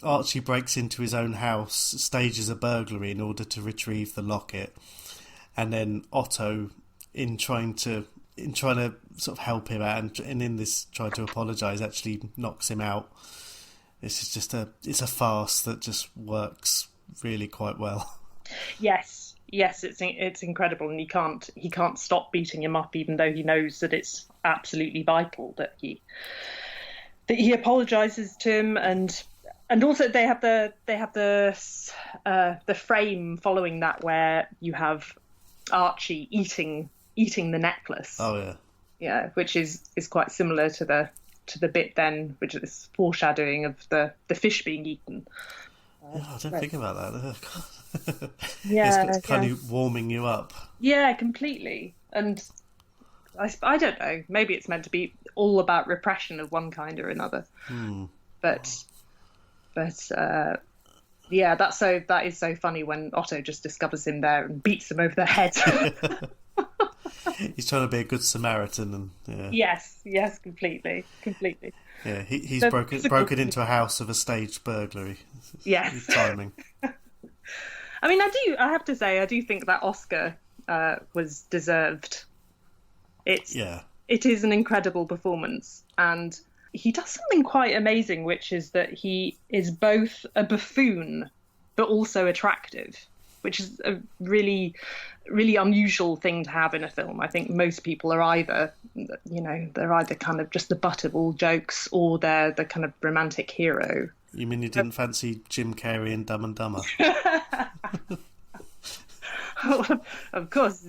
Archie breaks into his own house, stages a burglary in order to retrieve the locket, and then Otto, in trying to sort of help him out, and in this trying to apologise, actually knocks him out. This is just it's a farce that just works really quite well. Yes, it's incredible, and he can't stop beating him up, even though he knows that it's absolutely vital that he apologises to him, and also they have the frame following that where you have Archie eating the necklace. Oh yeah, which is quite similar to the bit then, which is foreshadowing of the fish being eaten. I didn't think about that. It's kind of warming you up. Yeah, completely. And I don't know. Maybe it's meant to be all about repression of one kind or another. But that is so funny when Otto just discovers him there and beats him over the head. He's trying to be a good Samaritan, and yes, completely. Yeah, he's broken into a house of a staged burglary. Yes, his timing. I mean, I have to say, I do think that Oscar was deserved. It is an incredible performance, and he does something quite amazing, which is that he is both a buffoon but also attractive, which is a really, really unusual thing to have in a film. I think most people are either kind of just the butt of all jokes, or they're the kind of romantic hero. You mean you didn't fancy Jim Carrey in Dumb and Dumber? Of course,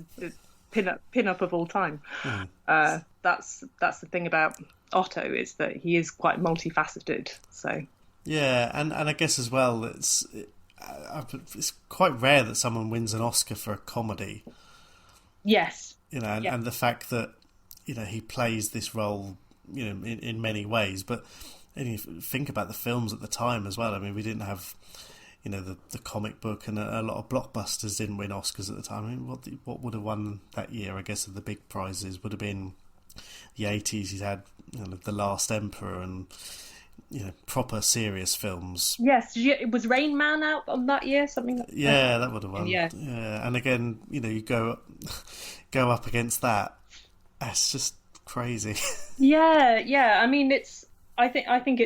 pin up of all time. That's the thing about Otto, is that he is quite multifaceted. So yeah, and I guess as well, it's quite rare that someone wins an Oscar for a comedy. Yes, and the fact that he plays this role, in many ways. But and you think about the films at the time as well. I mean, we didn't have the comic book, and a lot of blockbusters didn't win Oscars at the time. I mean, what would have won that year? I guess of the big prizes would have been the 80s. He's had The Last Emperor and proper serious films. Yes, was Rain Man out on that year? Something like that. That would have won. Yeah, and again, you go up against that. It's just crazy. Yeah. I mean, I think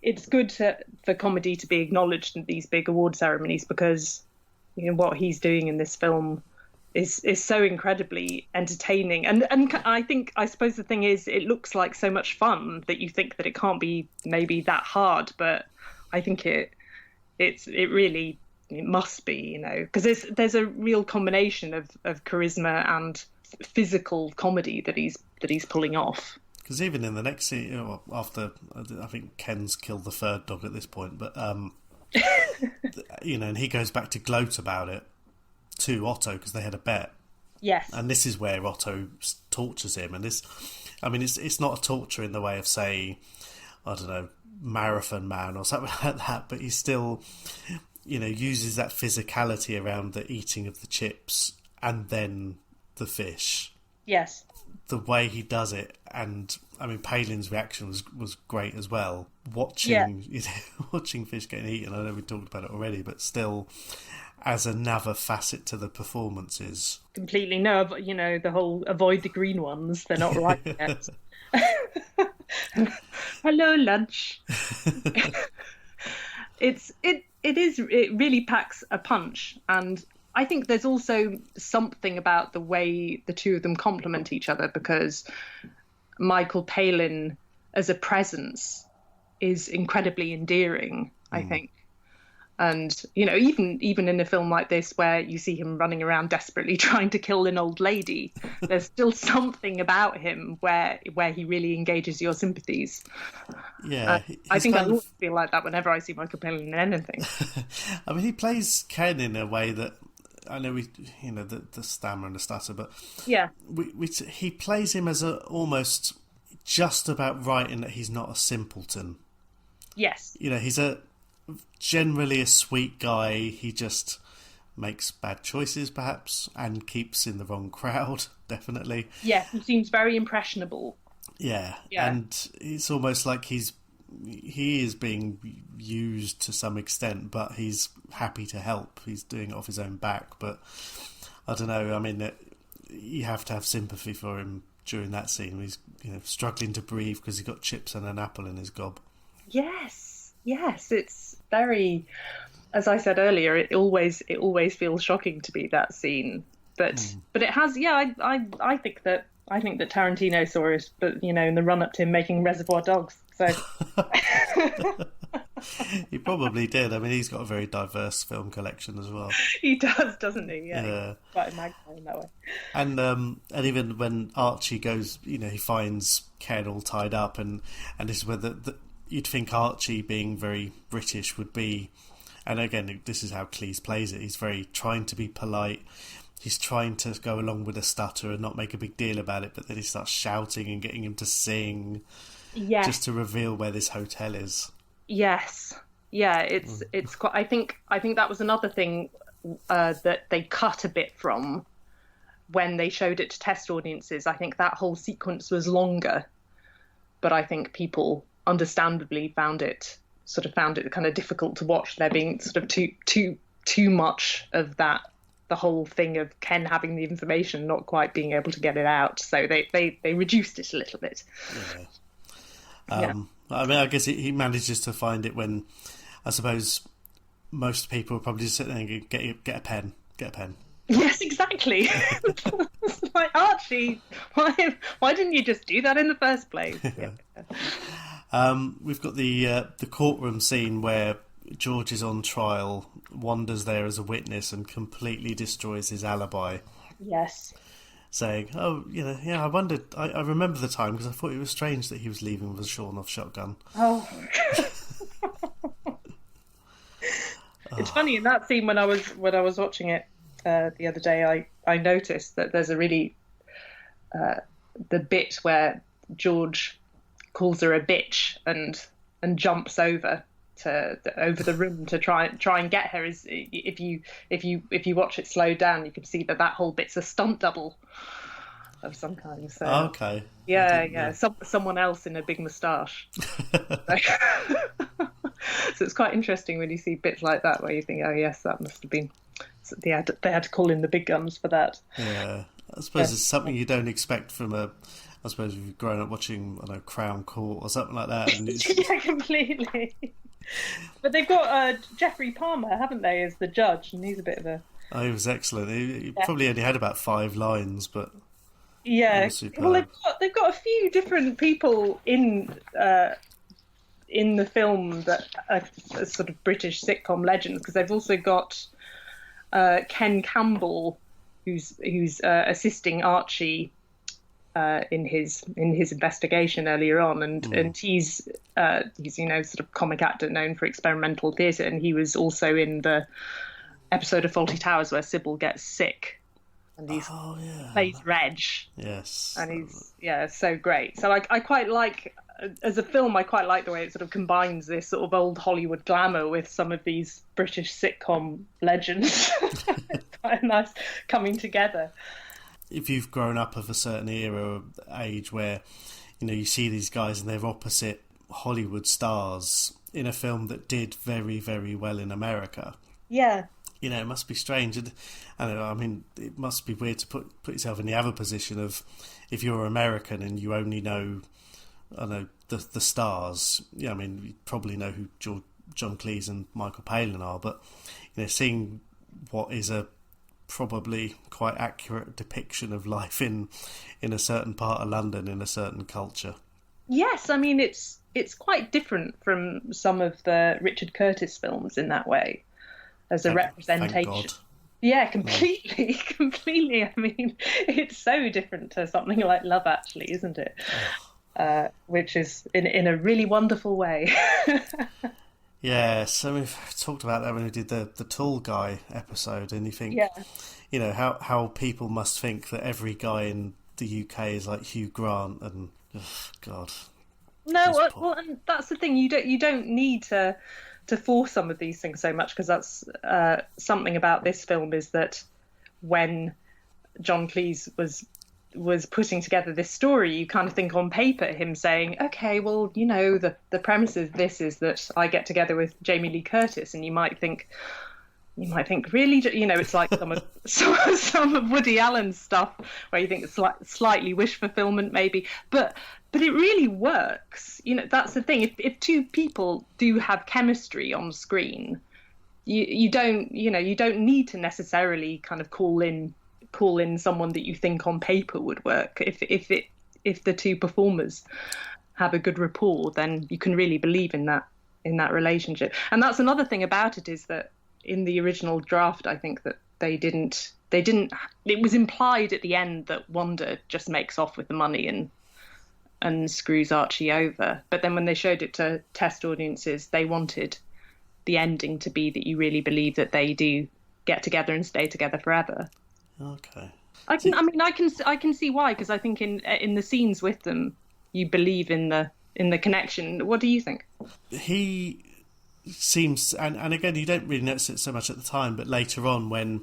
it's good for comedy to be acknowledged in these big award ceremonies, because what he's doing in this film is so incredibly entertaining, and I suppose the thing is, it looks like so much fun that you think that it can't be maybe that hard, but I think it really must be, because there's a real combination of charisma and physical comedy that he's pulling off. Because even in the next scene, after I think Ken's killed the third dog at this point, but and he goes back to gloat about it to Otto because they had a bet. Yes. And this is where Otto tortures him, and it's not a torture in the way of, say, I don't know, Marathon Man or something like that, but he still uses that physicality around the eating of the chips and then the fish. Yes. The way he does it, and I mean, Palin's reaction was great as well. Watching fish getting eaten. I know we talked about it already, but still, as another facet to the performances. Completely. No, but the whole avoid the green ones. They're not right yet. Hello, lunch. it really packs a punch, and I think there's also something about the way the two of them complement each other, because Michael Palin as a presence is incredibly endearing, I think. And, you know, even in a film like this where you see him running around desperately trying to kill an old lady, there's still something about him where he really engages your sympathies. Yeah. I think I always feel like that whenever I see Michael Palin in anything. I mean, he plays Ken in a way that, I know the stammer and the stutter, but yeah, he plays him as almost just about right in that he's not a simpleton. Yes. You know, he's generally a sweet guy. He just makes bad choices, perhaps, and keeps in the wrong crowd, definitely. Yeah, he seems very impressionable. Yeah, and it's almost like he is being used to some extent, but he's happy to help. He's doing it off his own back, but I don't know. I mean, you have to have sympathy for him during that scene. He's struggling to breathe because he's got chips and an apple in his gob. Yes, it's very, as I said earlier, it always feels shocking to be that scene, but it has. Yeah, I think that Tarantino saw it, but in the run up to him making Reservoir Dogs. So he probably did. I mean, he's got a very diverse film collection as well. He does, doesn't he? Yeah. Quite a magpie in that way. And even when Archie goes, he finds Ken all tied up, and this is where you'd think Archie, being very British, would be. And again, this is how Cleese plays it. He's very trying to be polite. He's trying to go along with a stutter and not make a big deal about it, but then he starts shouting and getting him to sing, just to reveal where this hotel is. Yes, yeah, it's quite. I think that was another thing that they cut a bit from when they showed it to test audiences. I think that whole sequence was longer, but I think people understandably found it kind of difficult to watch. There being sort of too much of that. The whole thing of Ken having the information, not quite being able to get it out, so they reduced it a little bit. I mean, I guess he manages to find it when, I suppose, most people would probably just sit there and get a pen. Yes, exactly. It's like, Archie, why didn't you just do that in the first place? We've got the courtroom scene where George is on trial. Wanda's there as a witness and completely destroys his alibi. Yes. Saying, I wondered, I remember the time because I thought it was strange that he was leaving with a sawn-off shotgun. Oh. It's funny, in that scene when I was watching it the other day, I noticed that there's a really the bit where George calls her a bitch and jumps over the room to try and get her. Is if you watch it slowed down, you can see that whole bit's a stunt double of some kind. So okay, someone else in a big moustache. So it's quite interesting when you see bits like that where you think, oh yes, that must have been. They had to call in the big guns for that. Yeah, I suppose it's something you don't expect from I suppose if you've grown up watching, Crown Court or something like that. And yeah, completely. But they've got Jeffrey Palmer, haven't they, as the judge, and he's a bit of a... Oh, he was excellent. He probably only had about 5 lines, but... Yeah, well, they've got a few different people in the film that are sort of British sitcom legends, because they've also got Ken Campbell, who's assisting Archie in his investigation earlier on, and he's sort of comic actor known for experimental theatre, and he was also in the episode of Fawlty Towers where Sybil gets sick, and he plays Reg. Yes, and he's so great. So I quite like, as a film, I quite like the way it sort of combines this sort of old Hollywood glamour with some of these British sitcom legends. It's quite a nice coming together. If you've grown up of a certain era or age where, you see these guys and they're opposite Hollywood stars in a film that did very, very well in America. Yeah. It must be strange. And I don't know, I mean, it must be weird to put yourself in the other position of, if you're American and you only know, the stars. Yeah, I mean, you probably know who John Cleese and Michael Palin are, but seeing what is a probably quite accurate depiction of life in a certain part of London, in a certain culture. Yes, I mean it's quite different from some of the Richard Curtis films in that way, as a representation. Thank God. Yeah, completely, completely. I mean, it's so different to something like Love Actually, isn't it? Which is in a really wonderful way. Yeah, so we've talked about that when we did the Tall Guy episode, and you think, how people must think that every guy in the UK is like Hugh Grant, and God. No, well, and that's the thing. You don't need to force some of these things so much, because that's something about this film is that when John Cleese was putting together this story, you kind of think on paper him saying, okay, well, the premise of this is that I get together with Jamie Lee Curtis, and you might think really, it's like some of Woody Allen's stuff where you think it's slightly wish fulfillment maybe, but it really works. That's the thing. If two people do have chemistry on screen, you don't need to necessarily kind of call in someone that you think on paper would work. If the two performers have a good rapport, then you can really believe in that relationship. And that's another thing about it, is that in the original draft, I think that they didn't. It was implied at the end that Wanda just makes off with the money and screws Archie over. But then when they showed it to test audiences, they wanted the ending to be that you really believe that they do get together and stay together forever. Okay. I can see why, because I think in the scenes with them, you believe in the connection. What do you think? He seems, and again, you don't really notice it so much at the time, but later on, when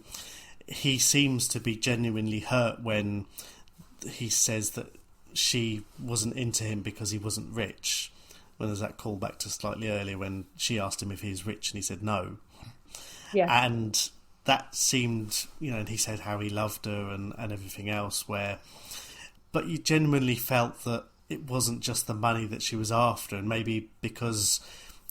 he seems to be genuinely hurt when he says that she wasn't into him because he wasn't rich. When there's that callback to slightly earlier when she asked him if he's rich and he said no. Yeah. And that seemed, and he said how he loved her and everything else, but you genuinely felt that it wasn't just the money that she was after, and maybe because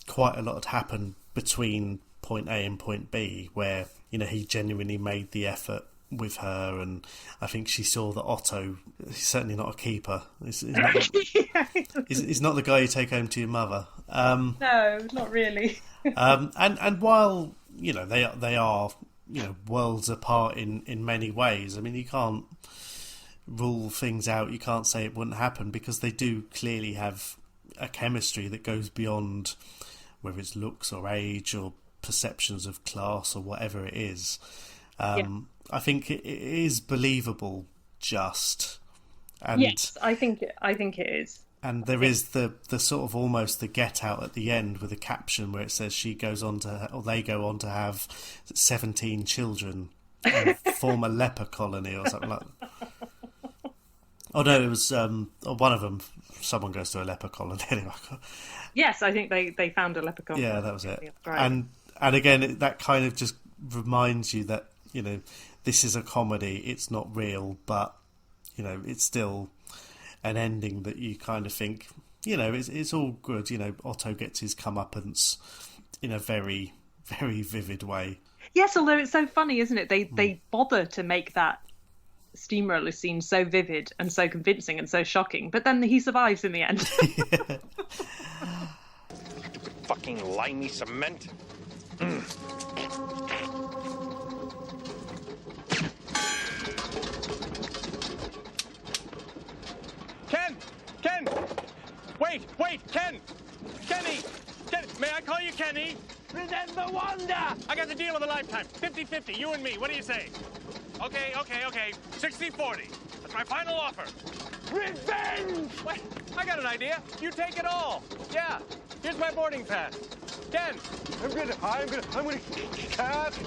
quite a lot had happened between point A and point B, where, he genuinely made the effort with her, and I think she saw that Otto, he's certainly not a keeper. He's not the guy you take home to your mother. No, not really. And while, they are worlds apart in many ways. I mean, you can't rule things out. You can't say it wouldn't happen, because they do clearly have a chemistry that goes beyond whether it's looks or age or perceptions of class or whatever it is. I think it is believable, and yes, I think it is. And there is the sort of almost the get out at the end with a caption where it says they go on to have 17 children and form a leper colony or something like that. Oh no, it was one of them. Someone goes to a leper colony anyway. Yes, I think they found a leper colony. Yeah, that was it. Right. And again, that kind of just reminds you that this is a comedy. It's not real, but it's still an ending that you kind of think, it's all good. Otto gets his comeuppance in a very, very vivid way. Yes, although it's so funny, isn't it? They bother to make that steamroller scene so vivid and so convincing and so shocking, but then he survives in the end. Fucking limey cement. Ken! Wait, Ken! Kenny! May I call you Kenny? Remember Wanda! I got the deal of a lifetime. 50-50, you and me. What do you say? Okay. 60-40. That's my final offer. Revenge! Wait, I got an idea. You take it all. Yeah, here's my boarding pass. Ken! I'm gonna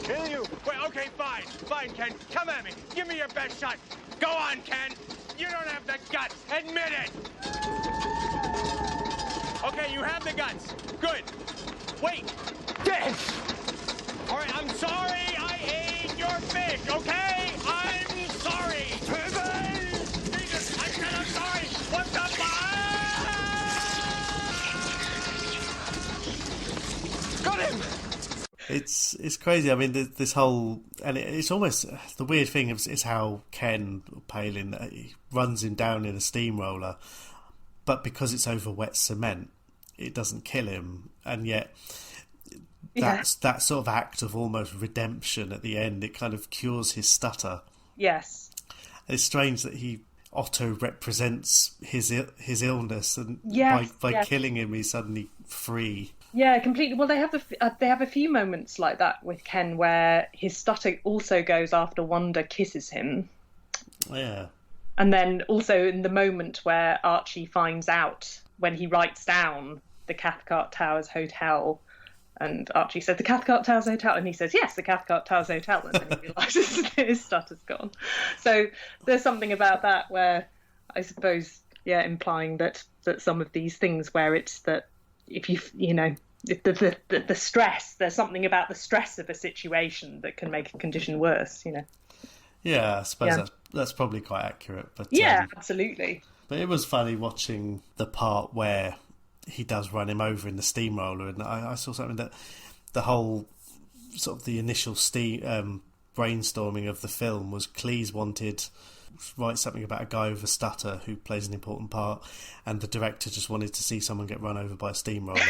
kill you. Wait, okay, fine, Ken. Come at me. Give me your best shot. Go on, Ken. You don't have the guts. Admit it. Okay, you have the guts. Good. Wait. Dead! All right, I'm sorry I ate your fish, okay? I'm sorry. Jesus, I said I'm sorry. What's up, It's crazy. I mean, this whole, and it's almost the weird thing is how Ken Palin he runs him down in a steamroller, but because it's over wet cement, it doesn't kill him, and yet that's that sort of act of almost redemption at the end. It kind of cures his stutter. Yes. It's strange that Otto represents his illness, and by killing him, he's suddenly free. Yeah, completely. Well, they have a few moments like that with Ken where his stutter also goes after Wanda kisses him. Yeah. And then also in the moment where Archie finds out when he writes down the Cathcart Towers Hotel, and Archie says, the Cathcart Towers Hotel, and he says, yes, the Cathcart Towers Hotel, and then he realises that his stutter's gone. So there's something about that where, I suppose, implying that some of these things where it's that if the stress, there's something about the stress of a situation that can make a condition worse, Yeah, I suppose that's probably quite accurate. But absolutely. But it was funny watching the part where he does run him over in the steamroller, and I saw something that the whole sort of the initial brainstorming of the film was Cleese wanted to write something about a guy with a stutter who plays an important part, and the director just wanted to see someone get run over by a steamroller.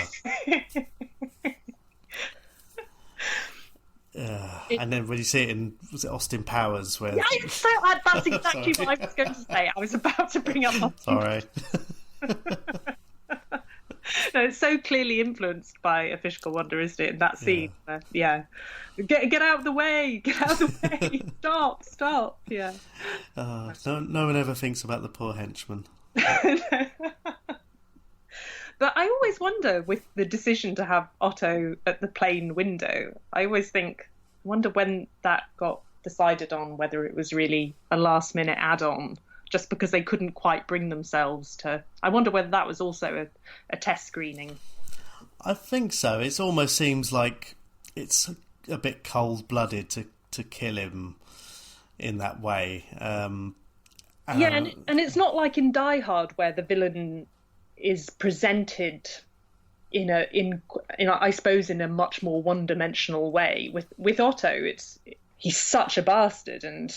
And then when you see it was it Austin Powers? Where that's exactly what I was going to say. I was about to bring up Austin. Sorry. No, it's so clearly influenced by A Fish Called Wanda, isn't it? In that scene, get out of the way! Get out of the way! Stop! Yeah. No one ever thinks about the poor henchman. But I always wonder with the decision to have Otto at the plane window. I always wonder when that got decided on, whether it was really a last-minute add-on. Just because they couldn't quite bring themselves to... I wonder whether that was also a test screening. I think so. It almost seems like it's a bit cold-blooded to kill him in that way. And it's not like in Die Hard where the villain is presented in I suppose in a much more one-dimensional way. With Otto, he's such a bastard, and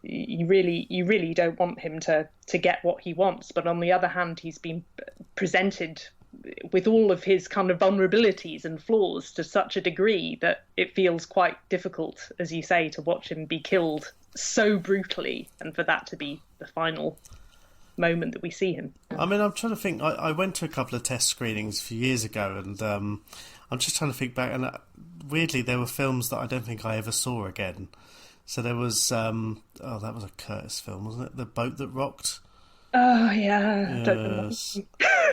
you really don't want him to get what he wants. But on the other hand, he's been presented with all of his kind of vulnerabilities and flaws to such a degree that it feels quite difficult, as you say, to watch him be killed so brutally, and for that to be the final moment that we see him. I mean, I'm trying to think. I went to a couple of test screenings a few years ago, and I'm just trying to think back, and weirdly there were films that I don't think I ever saw again. So there was, that was a Curtis film, wasn't it? The Boat That Rocked? Oh, yeah. Yes.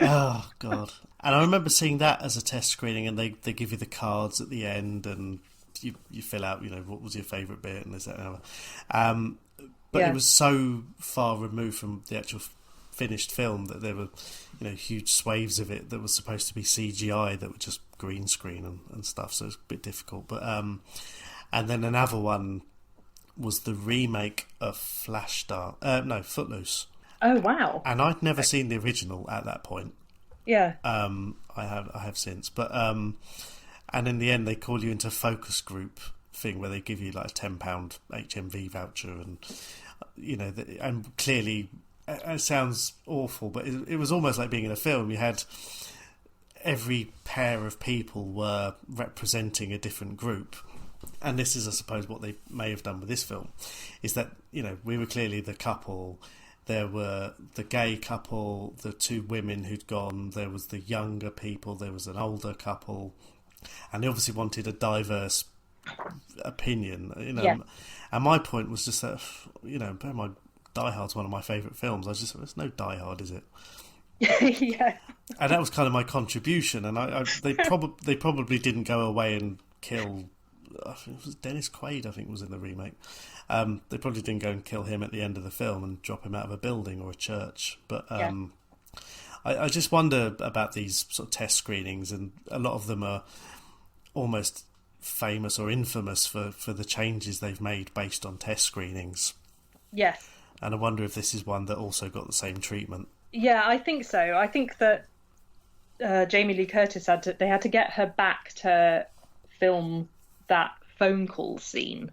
Oh, God. And I remember seeing that as a test screening, and they give you the cards at the end, and you fill out, what was your favourite bit, and this, that, and other. But it was so far removed from the actual finished film that there were, huge swathes of it that was supposed to be CGI that were just green screen and stuff, so it's a bit difficult. But and then another one was the remake of Footloose. Oh, wow. And I'd never seen the original at that point. Yeah. I have since. But and in the end they call you into a focus group thing where they give you like a £10 HMV voucher, and and clearly it sounds awful, but it was almost like being in a film. You had every pair of people were representing a different group. And this is, I suppose, what they may have done with this film, is that, we were clearly the couple. There were the gay couple, the two women who'd gone, there was the younger people, there was an older couple, and they obviously wanted a diverse opinion, And my point was just that, bear in mind, Die Hard's one of my favourite films. I was just, there's no Die Hard, is it? Yeah. And that was kind of my contribution, and they probably didn't go away and kill... I think it was Dennis Quaid, I think, was in the remake. They probably didn't go and kill him at the end of the film and drop him out of a building or a church. But I just wonder about these sort of test screenings, and a lot of them are almost famous or infamous for the changes they've made based on test screenings. Yes. And I wonder if this is one that also got the same treatment. Yeah, I think so. I think that Jamie Lee Curtis had to get her back to film that phone call scene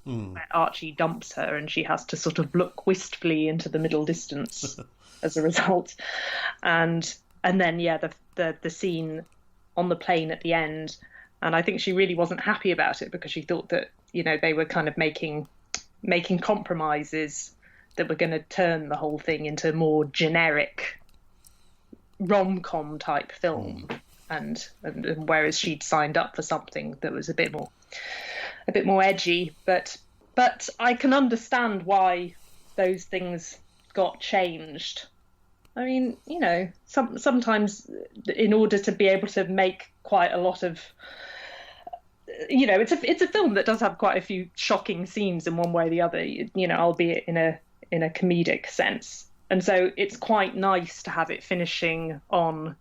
where Archie dumps her and she has to sort of look wistfully into the middle distance as a result. And then, the scene on the plane at the end. And I think she really wasn't happy about it because she thought that, they were kind of making compromises that were going to turn the whole thing into a more generic rom-com type film. And whereas she'd signed up for something that was a bit more edgy, but I can understand why those things got changed. I mean, sometimes in order to be able to make quite a lot of, it's a film that does have quite a few shocking scenes in one way or the other, albeit in a comedic sense. And so it's quite nice to have it finishing on.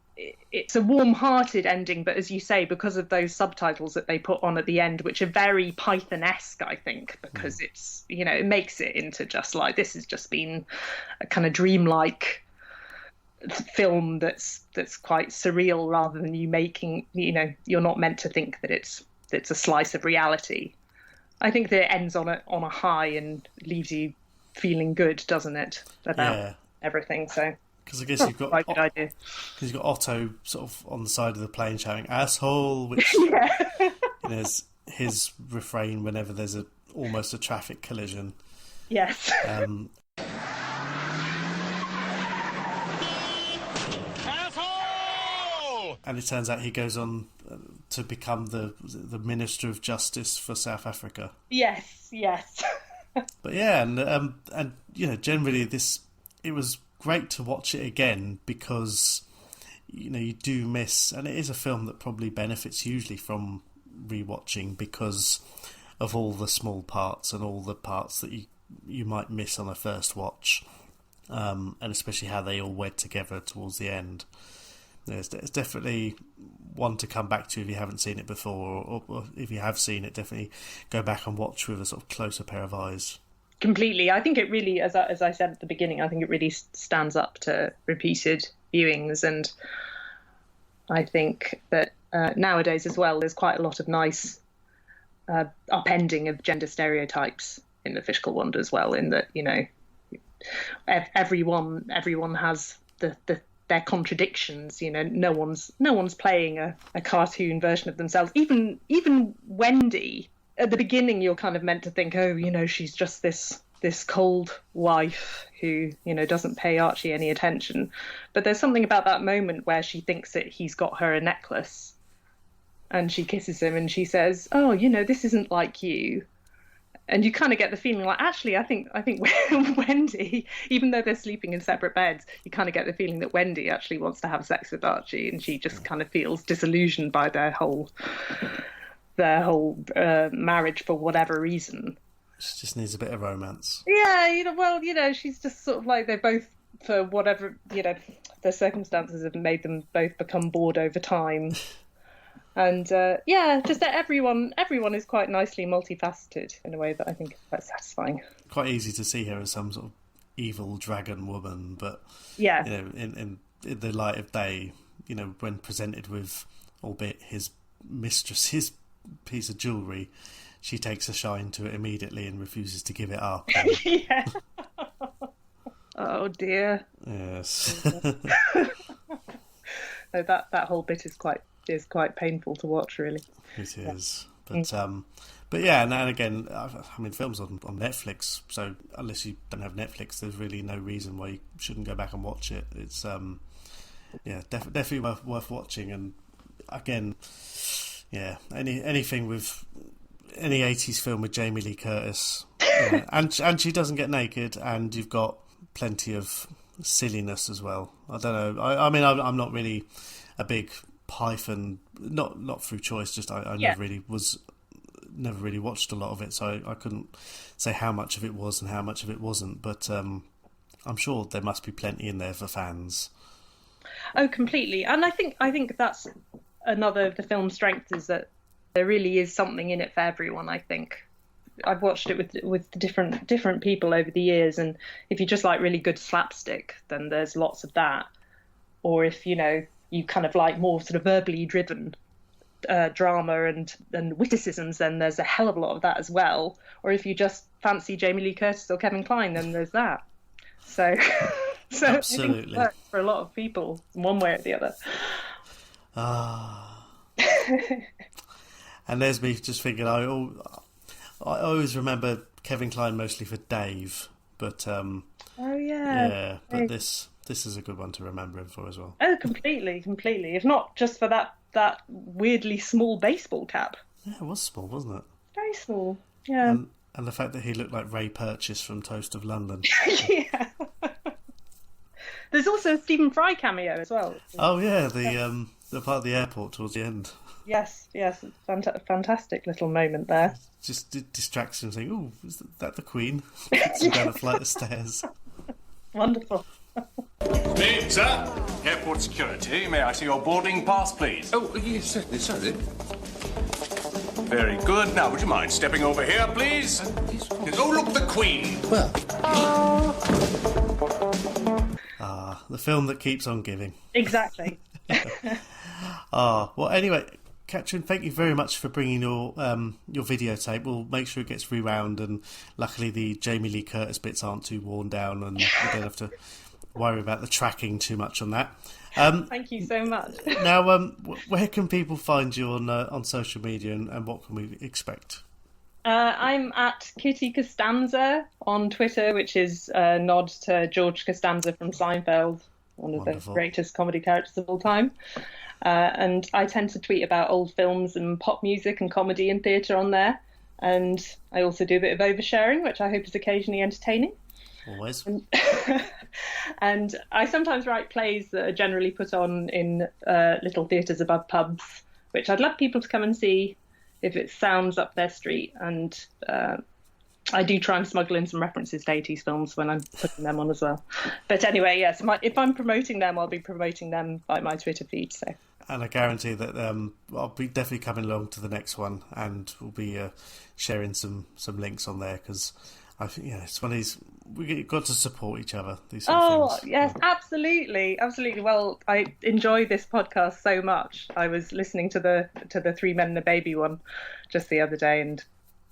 It's a warm-hearted ending, but as you say, because of those subtitles that they put on at the end, which are very Python-esque, I think, because it's, it makes it into just like, this has just been a kind of dreamlike film that's quite surreal, rather than you making, you're not meant to think that it's a slice of reality. I think that it ends on a high and leaves you feeling good, doesn't it, about everything? So. Because I guess you've got quite a good idea. Because you've got Otto sort of on the side of the plane shouting "asshole," which is his refrain whenever there's almost a traffic collision. Yes. Asshole! And it turns out he goes on to become the Minister of Justice for South Africa. Yes. But yeah, and generally it was great to watch it again because you do miss, and it is a film that probably benefits hugely from rewatching because of all the small parts and all the parts that you might miss on a first watch, and especially how they all wed together towards the end. It's definitely one to come back to if you haven't seen it before, or if you have seen it, definitely go back and watch with a sort of closer pair of eyes. Completely. I think it really, as I said at the beginning, I think it really stands up to repeated viewings. And I think that nowadays as well, there's quite a lot of nice upending of gender stereotypes in the Fishkill Wanda as well, in that, everyone has their contradictions. No one's playing a cartoon version of themselves. Even Wendy. At the beginning, you're kind of meant to think, she's just this cold wife who, doesn't pay Archie any attention. But there's something about that moment where she thinks that he's got her a necklace, and she kisses him, and she says, "Oh, this isn't like you." And you kind of get the feeling like, actually, I think Wendy, even though they're sleeping in separate beds, you kind of get the feeling that Wendy actually wants to have sex with Archie, and she just kind of feels disillusioned by their whole marriage for whatever reason. She just needs a bit of romance. Yeah, she's just sort of like, they're both, for whatever, their circumstances have made them both become bored over time. And just that everyone is quite nicely multifaceted in a way that I think is quite satisfying. Quite easy to see her as some sort of evil dragon woman, but in the light of day, when presented with, albeit his mistress's piece of jewellery, she takes a shine to it immediately and refuses to give it up. Yeah. Oh dear. Yes. So that whole bit is quite painful to watch, really. It is, but yeah, and again, I mean, films on Netflix. So unless you don't have Netflix, there's really no reason why you shouldn't go back and watch it. It's definitely worth watching. And again, anything with any 80s film with Jamie Lee Curtis, and she doesn't get naked, and you've got plenty of silliness as well. I don't know. I mean, I'm not really a big Python, not through choice. Just I never really watched a lot of it, so I couldn't say how much of it was and how much of it wasn't. But I'm sure there must be plenty in there for fans. Oh, completely. And I think that's another of the film's strengths, is that there really is something in it for everyone. I think I've watched it with different people over the years, and if you just like really good slapstick, then there's lots of that. Or if you kind of like more sort of verbally driven drama and witticisms, then there's a hell of a lot of that as well. Or if you just fancy Jamie Lee Curtis or Kevin Kline, then there's that. So, so I think Absolutely. it works for a lot of people, one way or the other. And there's me just thinking, I always remember Kevin Kline mostly for Dave, but Oh yeah. yeah, but this is a good one to remember him for as well. Oh, completely. If not just for that weirdly small baseball cap. Yeah, it was small, wasn't it? Very small. Yeah. And the fact that he looked like Ray Purchase from Toast of London. Yeah. There's also a Stephen Fry cameo as well. Oh yeah, the part of the airport towards the end. Yes, it's fantastic little moment there. Just distracts him saying, "Oh, is that the Queen?" Gets him down a flight of stairs. Wonderful. Me, sir. Airport security. May I see your boarding pass, please? Oh, yes, certainly. Very good. Now, would you mind stepping over here, please? Yes, oh, look, the Queen. Well, The film that keeps on giving. Exactly. Well, anyway, Katrin, thank you very much for bringing your videotape. We'll make sure it gets rewound, and luckily the Jamie Lee Curtis bits aren't too worn down, and we don't have to worry about the tracking too much on that. Thank you so much. Now, where can people find you on social media, and what can we expect? I'm at Kitty Costanza on Twitter, which is a nod to George Costanza from Seinfeld, one of Wonderful. the greatest comedy characters of all time. And I tend to tweet about old films and pop music and comedy and theatre on there. And I also do a bit of oversharing, which I hope is occasionally entertaining. Always. And I sometimes write plays that are generally put on in little theatres above pubs, which I'd love people to come and see if it sounds up their street. And I do try and smuggle in some references to 80s films when I'm putting them on as well. But anyway, yes, if I'm promoting them, I'll be promoting them by my Twitter feed. So. And I guarantee that I'll be definitely coming along to the next one, and we'll be sharing some links on there, because I think it's one of these, we've got to support each other. These sort of things. Yes, absolutely. Well, I enjoy this podcast so much. I was listening to the 3 Men and a Baby one just the other day, and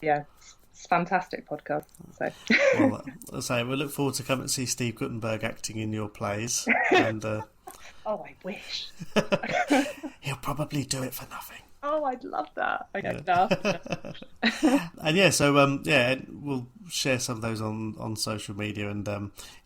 yeah, it's a fantastic podcast. So. Well, I'll say we look forward to coming to see Steve Guttenberg acting in your plays, and oh, I wish. he'll probably do it for nothing. Oh, I'd love that. I don't know. And yeah, so we'll share some of those on social media, and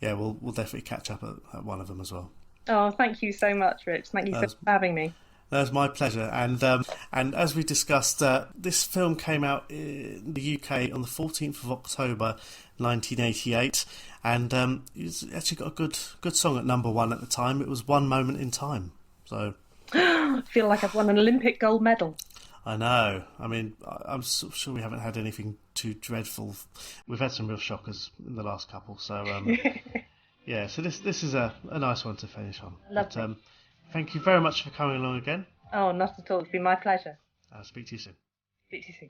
we'll definitely catch up at one of them as well. Oh, thank you so much, Rich. Thank you so much for having me. That was my pleasure. And as we discussed, this film came out in the UK on the 14th of October 1988, and it's actually got a good song at number 1 at the time. It was One Moment in Time. So I feel like I've won an Olympic gold medal. I know. I mean, I'm sure we haven't had anything too dreadful. We've had some real shockers in the last couple. So yeah. So this is a nice one to finish on. Lovely. But, thank you very much for coming along again. Oh, not at all. It's been my pleasure. I'll speak to you soon. Speak to you soon.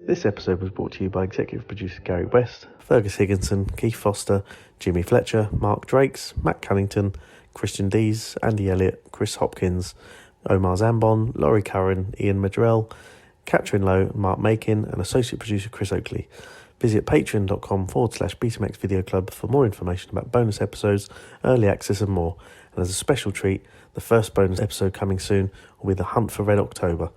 This episode was brought to you by executive producer Gary West, Fergus Higginson, Keith Foster, Jimmy Fletcher, Mark Drakes, Matt Cunnington, Christian Dees, Andy Elliott, Chris Hopkins, Omar Zambon, Laurie Curran, Ian Madrell, Katrin Lowe, Mark Makin, and associate producer Chris Oakley. Visit patreon.com/Betamax Video Club for more information about bonus episodes, early access and more. And as a special treat, the first bonus episode coming soon will be The Hunt for Red October,